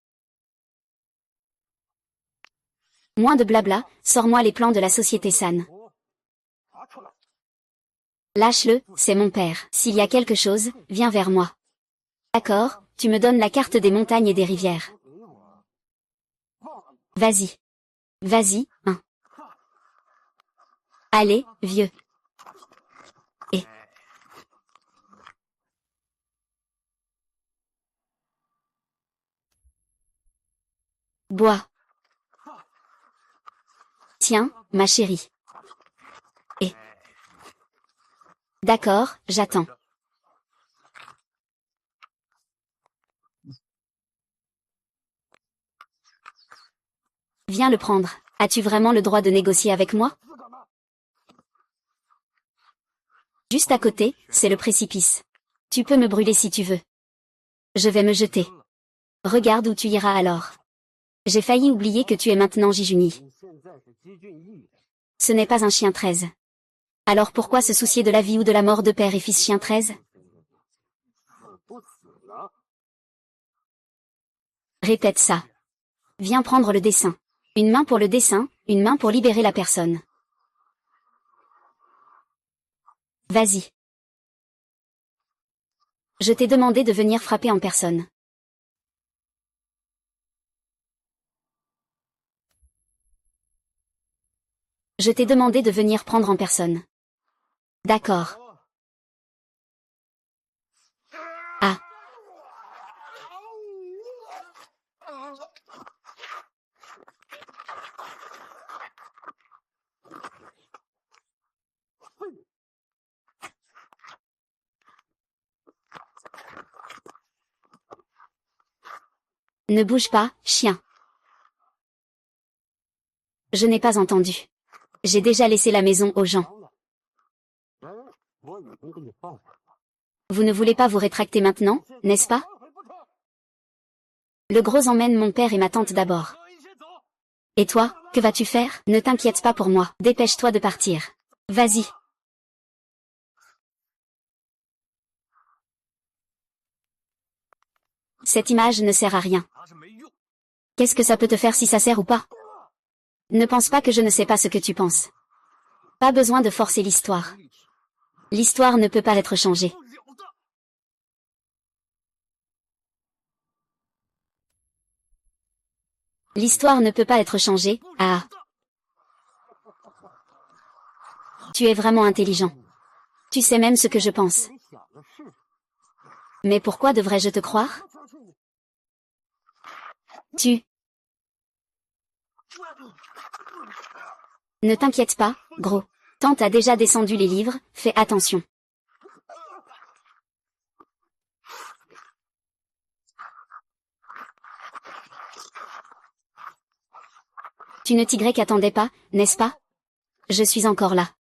Moins de blabla, sors-moi les plans de la société San. Lâche-le, c'est mon père. S'il y a quelque chose, viens vers moi. D'accord, tu me donnes la carte des montagnes et des rivières. Vas-y. Vas-y, hein. Allez, vieux. Et... bois. Tiens, ma chérie. Et... d'accord, j'attends. Viens le prendre. As-tu vraiment le droit de négocier avec moi? Juste à côté, c'est le précipice. Tu peux me brûler si tu veux. Je vais me jeter. Regarde où tu iras alors. J'ai failli oublier que tu es maintenant Jijuni. Ce n'est pas un chien 13. Alors pourquoi se soucier de la vie ou de la mort de père et fils chien 13? Répète ça. Viens prendre le dessin. Une main pour le dessin, une main pour libérer la personne. Vas-y. Je t'ai demandé de venir frapper en personne. Je t'ai demandé de venir prendre en personne. D'accord. Ah. Ne bouge pas, chien. Je n'ai pas entendu. J'ai déjà laissé la maison aux gens. Vous ne voulez pas vous rétracter maintenant, n'est-ce pas? Le gros emmène mon père et ma tante d'abord. Et toi, que vas-tu faire? Ne t'inquiète pas pour moi, dépêche-toi de partir. Vas-y. Cette image ne sert à rien. Qu'est-ce que ça peut te faire si ça sert ou pas? Ne pense pas que je ne sais pas ce que tu penses. Pas besoin de forcer l'histoire. L'histoire ne peut pas être changée. L'histoire ne peut pas être changée, ah. Tu es vraiment intelligent. Tu sais même ce que je pense. Mais pourquoi devrais-je te croire? Tu... Ne t'inquiète pas, gros. Tante a déjà descendu les livres, fais attention. Tu ne t'y attendais pas, n'est-ce pas? Je suis encore là.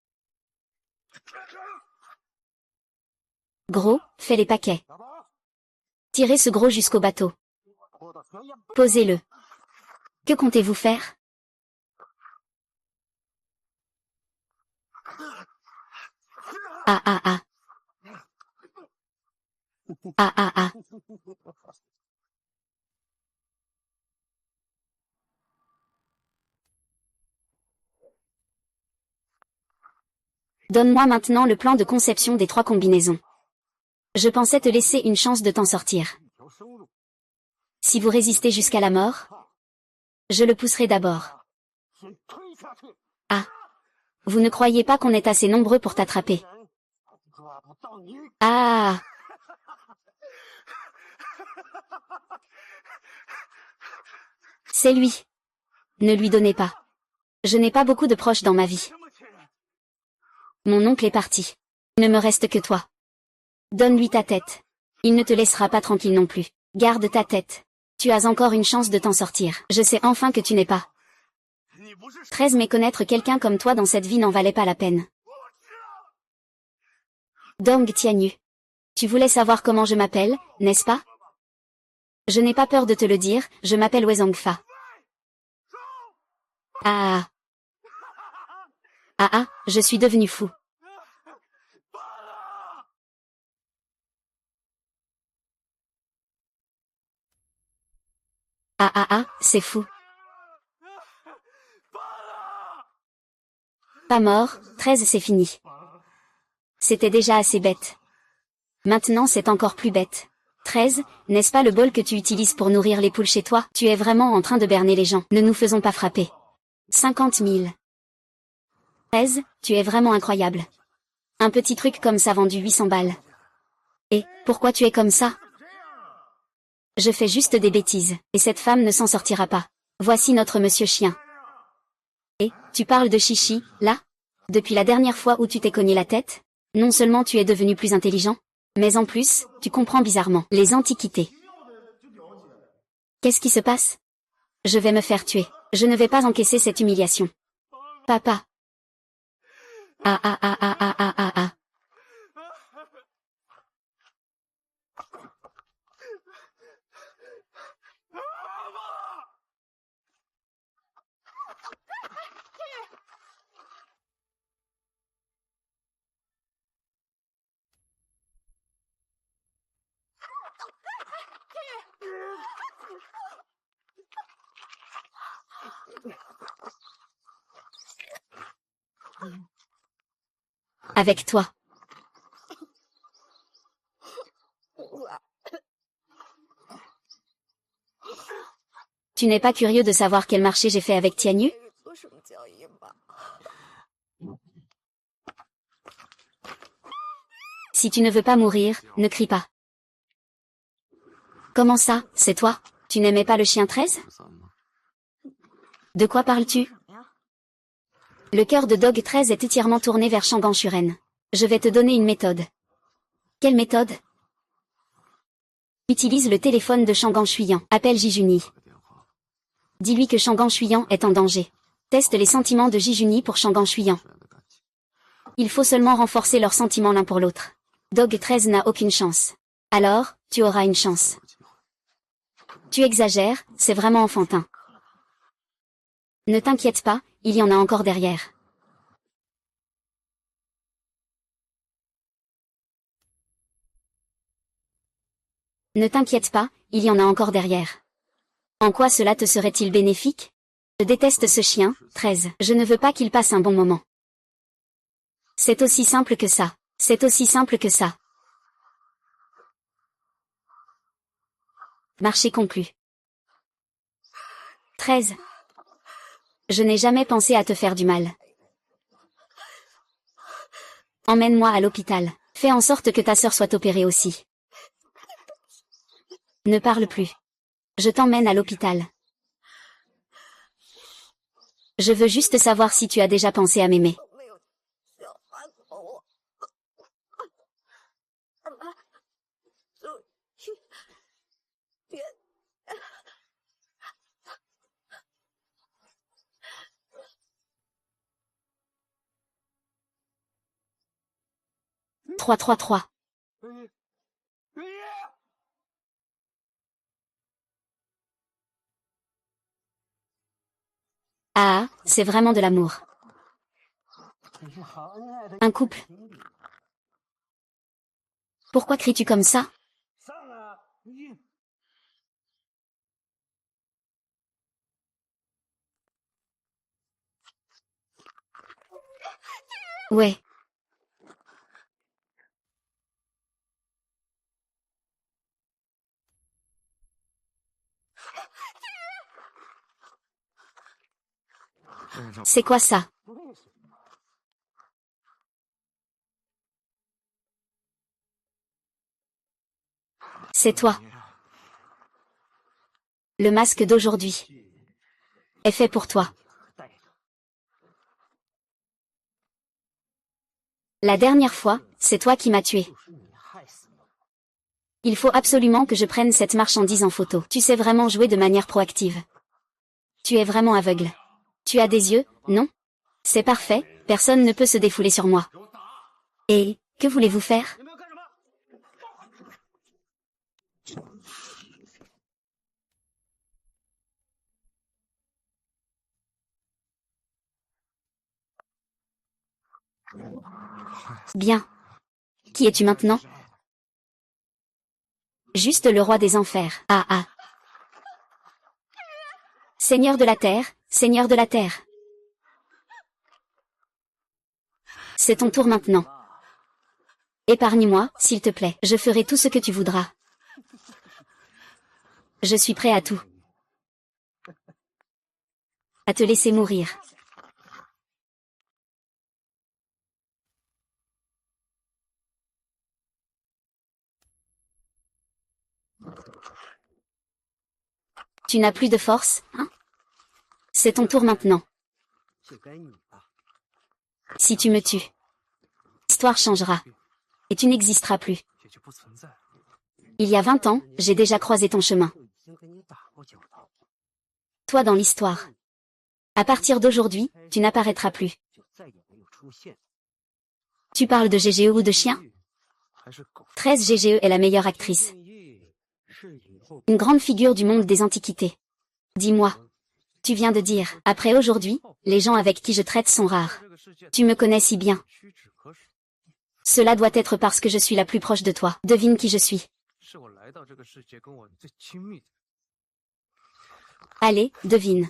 Gros, fais les paquets. Tirez ce gros jusqu'au bateau. Posez-le. Que comptez-vous faire? Ah ah ah. Ah ah ah. Donne-moi maintenant le plan de conception des 3 combinaisons. Je pensais te laisser une chance de t'en sortir. Si vous résistez jusqu'à la mort, je le pousserai d'abord. Ah. Vous ne croyez pas qu'on est assez nombreux pour t'attraper? Ah! C'est lui. Ne lui donnez pas. Je n'ai pas beaucoup de proches dans ma vie. Mon oncle est parti. Il ne me reste que toi. Donne-lui ta tête. Il ne te laissera pas tranquille non plus. Garde ta tête. Tu as encore une chance de t'en sortir. Je sais enfin que tu n'es pas. 13 mais connaître quelqu'un comme toi dans cette vie n'en valait pas la peine. Dong Tianyu. Tu voulais savoir comment je m'appelle, n'est-ce pas? Je n'ai pas peur de te le dire, je m'appelle Wezongfa. Ah. Ah ah, je suis devenu fou. Ah ah ah, c'est fou. Pas mort, 13 c'est fini. C'était déjà assez bête. Maintenant c'est encore plus bête. 13, n'est-ce pas le bol que tu utilises pour nourrir les poules chez toi? Tu es vraiment en train de berner les gens. Ne nous faisons pas frapper. 50 000. 13, tu es vraiment incroyable. Un petit truc comme ça vendu 800 balles. Et, pourquoi tu es comme ça? Je fais juste des bêtises, et cette femme ne s'en sortira pas. Voici notre monsieur chien. Et, tu parles de chichi, là? Depuis la dernière fois où tu t'es cogné la tête? Non seulement tu es devenu plus intelligent, mais en plus, tu comprends bizarrement les antiquités. Qu'est-ce qui se passe? Je vais me faire tuer. Je ne vais pas encaisser cette humiliation. Papa. Ah ah ah ah ah ah ah ah. Avec toi. Tu n'es pas curieux de savoir quel marché j'ai fait avec Tianyu? Si tu ne veux pas mourir, ne crie pas. Comment ça, c'est toi? Tu n'aimais pas le chien 13? De quoi parles-tu? Le cœur de Dog 13 est entièrement tourné vers Shangan Shuren. Je vais te donner une méthode. Quelle méthode? Utilise le téléphone de Shangan Shuyan. Appelle Jijuni. Dis-lui que Shangan Shuyan est en danger. Teste les sentiments de Jijuni pour Shangan Shuyan. Il faut seulement renforcer leurs sentiments l'un pour l'autre. Dog 13 n'a aucune chance. Alors, tu auras une chance. Tu exagères, c'est vraiment enfantin. Ne t'inquiète pas, il y en a encore derrière. Ne t'inquiète pas, il y en a encore derrière. En quoi cela te serait-il bénéfique? Je déteste ce chien, 13. Je ne veux pas qu'il passe un bon moment. C'est aussi simple que ça. C'est aussi simple que ça. Marché conclu. 13. Je n'ai jamais pensé à te faire du mal. Emmène-moi à l'hôpital. Fais en sorte que ta sœur soit opérée aussi. Ne parle plus. Je t'emmène à l'hôpital. Je veux juste savoir si tu as déjà pensé à m'aimer. Trois trois trois. Ah, c'est vraiment de l'amour. Un couple. Pourquoi cries-tu comme ça? Ouais. C'est quoi ça? C'est toi. Le masque d'aujourd'hui est fait pour toi. La dernière fois, c'est toi qui m'as tué. Il faut absolument que je prenne cette marchandise en photo. Tu sais vraiment jouer de manière proactive. Tu es vraiment aveugle. Tu as des yeux, non? C'est parfait, personne ne peut se défouler sur moi. Et, que voulez-vous faire? Bien. Qui es-tu maintenant? Juste le roi des enfers. Ah ah. Seigneur de la terre, Seigneur de la terre. C'est ton tour maintenant. Épargne-moi, s'il te plaît. Je ferai tout ce que tu voudras. Je suis prêt à tout. À te laisser mourir. Tu n'as plus de force, hein? C'est ton tour maintenant. Si tu me tues, l'histoire changera. Et tu n'existeras plus. Il y a 20 ans, j'ai déjà croisé ton chemin. Toi dans l'histoire. À partir d'aujourd'hui, tu n'apparaîtras plus. Tu parles de GGE ou de chien? 13 GGE est la meilleure actrice. Une grande figure du monde des antiquités. Dis-moi. Tu viens de dire, après aujourd'hui, les gens avec qui je traite sont rares. Tu me connais si bien. Cela doit être parce que je suis la plus proche de toi. Devine qui je suis. Allez, devine.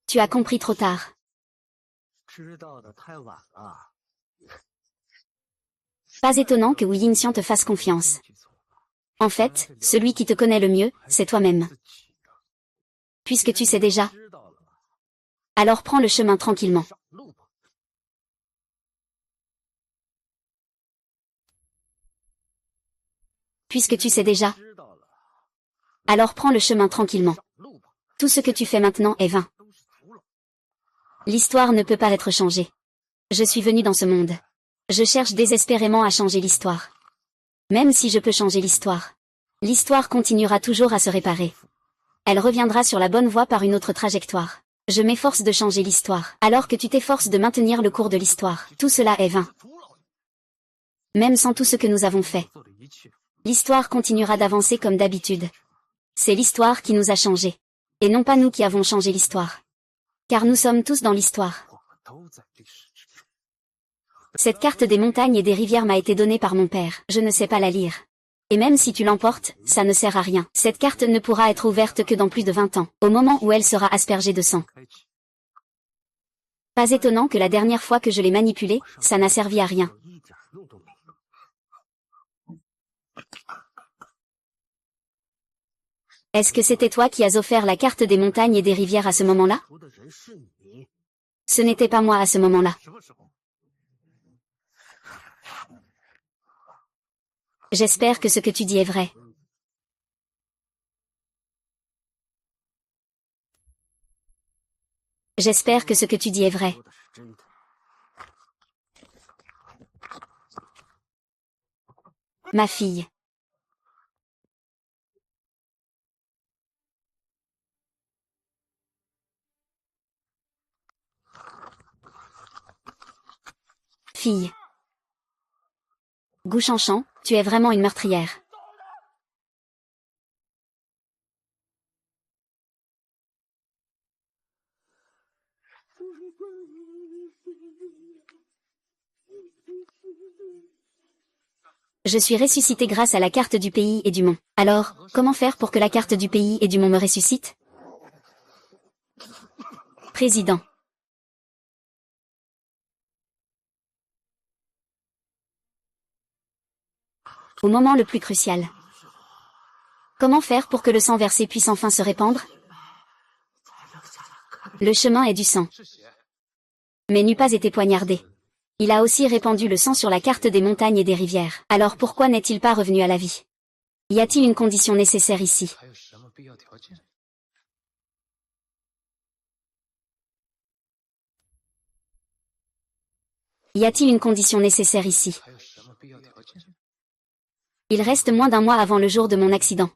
Tu as compris trop tard. Pas étonnant que Wu Yinxian te fasse confiance. En fait, celui qui te connaît le mieux, c'est toi-même. Puisque tu sais déjà, alors prends le chemin tranquillement. Puisque tu sais déjà, alors prends le chemin tranquillement. Tout ce que tu fais maintenant est vain. L'histoire ne peut pas être changée. Je suis venu dans ce monde. Je cherche désespérément à changer l'histoire. Même si je peux changer l'histoire, l'histoire continuera toujours à se réparer. Elle reviendra sur la bonne voie par une autre trajectoire. Je m'efforce de changer l'histoire, alors que tu t'efforces de maintenir le cours de l'histoire. Tout cela est vain. Même sans tout ce que nous avons fait, l'histoire continuera d'avancer comme d'habitude. C'est l'histoire qui nous a changés. Et non pas nous qui avons changé l'histoire. Car nous sommes tous dans l'histoire. Cette carte des montagnes et des rivières m'a été donnée par mon père. Je ne sais pas la lire. Et même si tu l'emportes, ça ne sert à rien. Cette carte ne pourra être ouverte que dans plus de 20 ans, au moment où elle sera aspergée de sang. Pas étonnant que la dernière fois que je l'ai manipulée, ça n'a servi à rien. Est-ce que c'était toi qui as offert la carte des montagnes et des rivières à ce moment-là? Ce n'était pas moi à ce moment-là. J'espère que ce que tu dis est vrai. J'espère que ce que tu dis est vrai. Ma fille. Fille. Gu Shanshan, tu es vraiment une meurtrière. Je suis ressuscité grâce à la carte du pays et du mont. Alors, comment faire pour que la carte du pays et du mont me ressuscite? Président. Au moment le plus crucial. Comment faire pour que le sang versé puisse enfin se répandre? Le chemin est du sang. mais n'eût pas été poignardé. Il a aussi répandu le sang sur la carte des montagnes et des rivières. Alors pourquoi n'est-il pas revenu à la vie? Y a-t-il une condition nécessaire ici? Y a-t-il une condition nécessaire ici? Il reste moins d'un mois avant le jour de mon accident.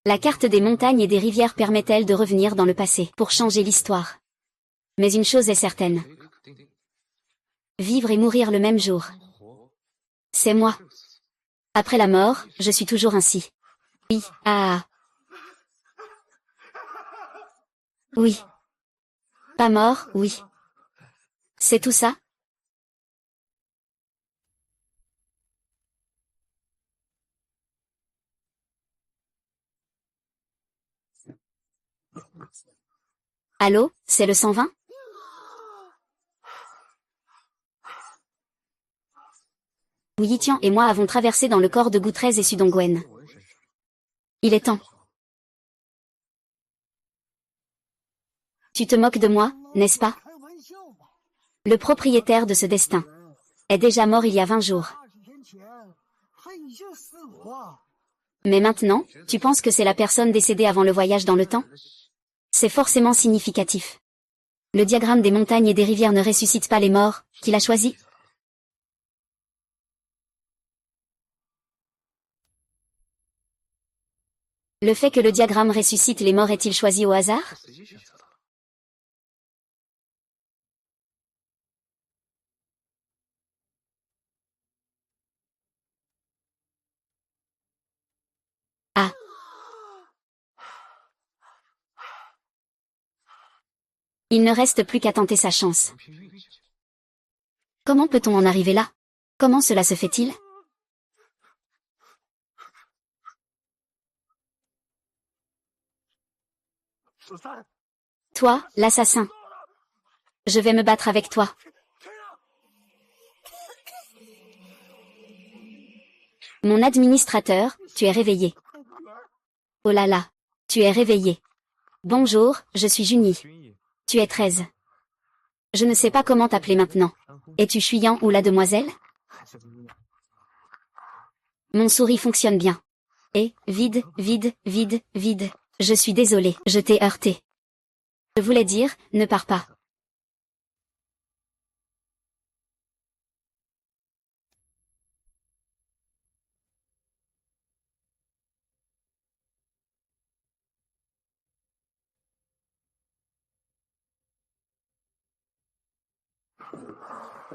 La carte des montagnes et des rivières permet-elle de revenir dans le passé pour changer l'histoire? Mais une chose est certaine. Vivre et mourir le même jour. C'est moi. Après la mort, je suis toujours ainsi. Oui, ah. Oui. Pas mort, oui. C'est tout ça? Allô, c'est le 120? Oui, Tian et moi avons traversé dans le corps de Goutrez et Sudongwen. Il est temps. Tu te moques de moi, n'est-ce pas? Le propriétaire de ce destin est déjà mort il y a 20 jours. Mais maintenant, tu penses que c'est la personne décédée avant le voyage dans le temps? C'est forcément significatif. Le diagramme des montagnes et des rivières ne ressuscite pas les morts, qu'il a choisis? Le fait que le diagramme ressuscite les morts est-il choisi au hasard? Ah. Il ne reste plus qu'à tenter sa chance. Comment peut-on en arriver là? Comment cela se fait-il? Toi, l'assassin. Je vais me battre avec toi. Mon administrateur, tu es réveillé. Oh là là. Tu es réveillé. Bonjour, je suis Junie. Tu es 13. Je ne sais pas comment t'appeler maintenant. Es-tu Chuyan ou la demoiselle? Mon souris fonctionne bien. Et, vide, vide, vide, vide. Je suis désolée, je t'ai heurté. Je voulais dire, ne pars pas.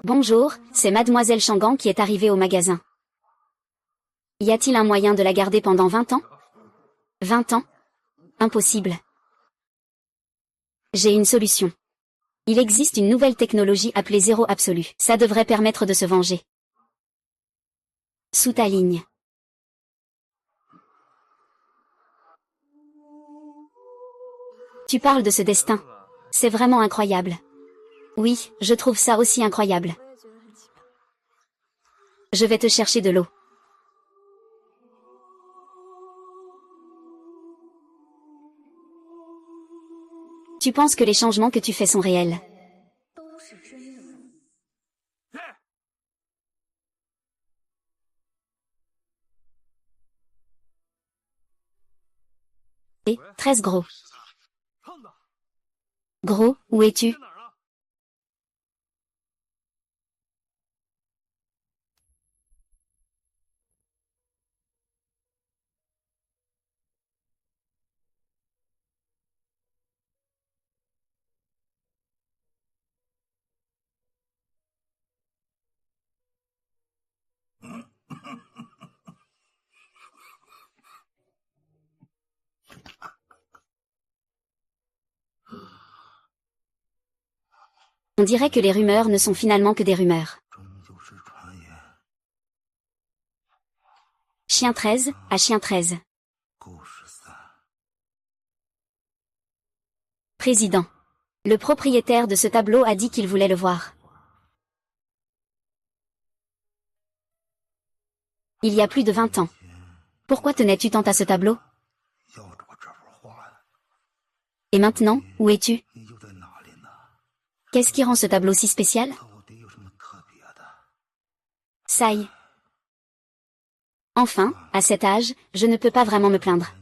Bonjour, c'est Mademoiselle Shangan qui est arrivée au magasin. Y a-t-il un moyen de la garder pendant 20 ans? 20 ans? Impossible. J'ai une solution. Il existe une nouvelle technologie appelée zéro absolu. Ça devrait permettre de se venger. Sous ta ligne. Tu parles de ce destin. C'est vraiment incroyable. Oui, je trouve ça aussi incroyable. Je vais te chercher de l'eau. Tu penses que les changements que tu fais sont réels? Et, 13 gros. Gros, où es-tu? On dirait que les rumeurs ne sont finalement que des rumeurs. Chien 13, à chien 13. Président. Le propriétaire de ce tableau a dit qu'il voulait le voir. Il y a plus de 20 ans. Pourquoi tenais-tu tant à ce tableau? Et maintenant, où es-tu? Qu'est-ce qui rend ce tableau si spécial? Ça y est. Enfin, à cet âge, je ne peux pas vraiment me plaindre.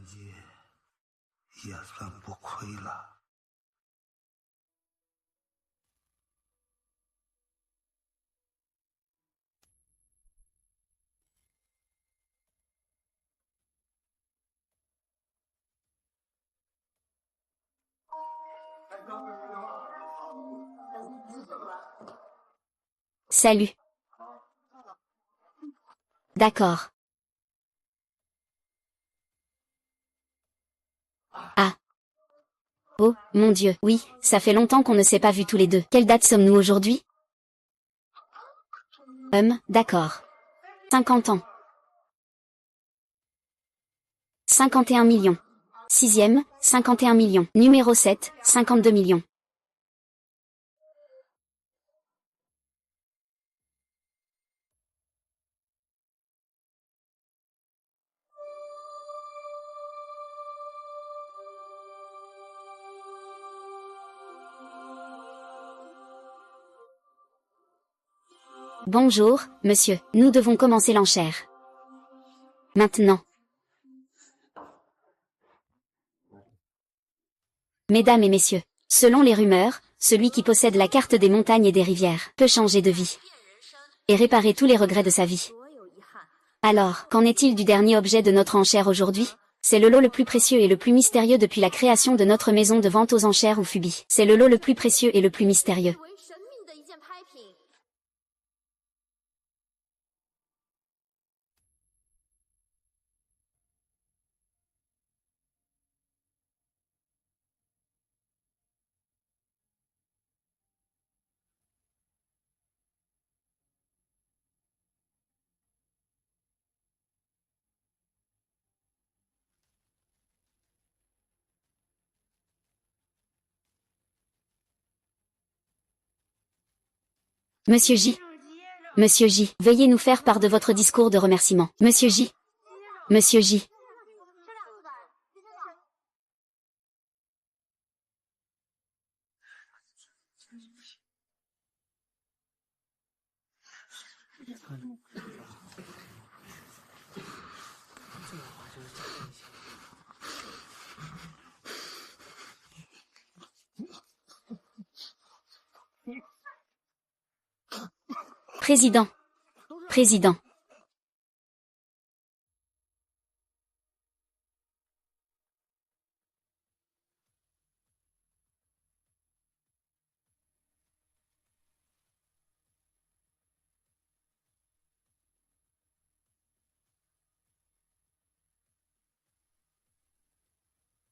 Salut. D'accord. Ah. Oh, mon Dieu, oui, ça fait longtemps qu'on ne s'est pas vus tous les deux. Quelle date sommes-nous aujourd'hui? D'accord. 50 ans. 51 millions. Sixième, 51 millions. Numéro 7, 52 millions. Bonjour, monsieur, nous devons commencer l'enchère. Maintenant. Mesdames et messieurs, selon les rumeurs, celui qui possède la carte des montagnes et des rivières peut changer de vie et réparer tous les regrets de sa vie. Alors, qu'en est-il du dernier objet de notre enchère aujourd'hui? C'est le lot le plus précieux et le plus mystérieux depuis la création de notre maison de vente aux enchères ou Fubi. C'est le lot le plus précieux et le plus mystérieux. Monsieur J. Monsieur J. Veuillez nous faire part de votre discours de remerciement. Monsieur J. Monsieur J. Président. Président.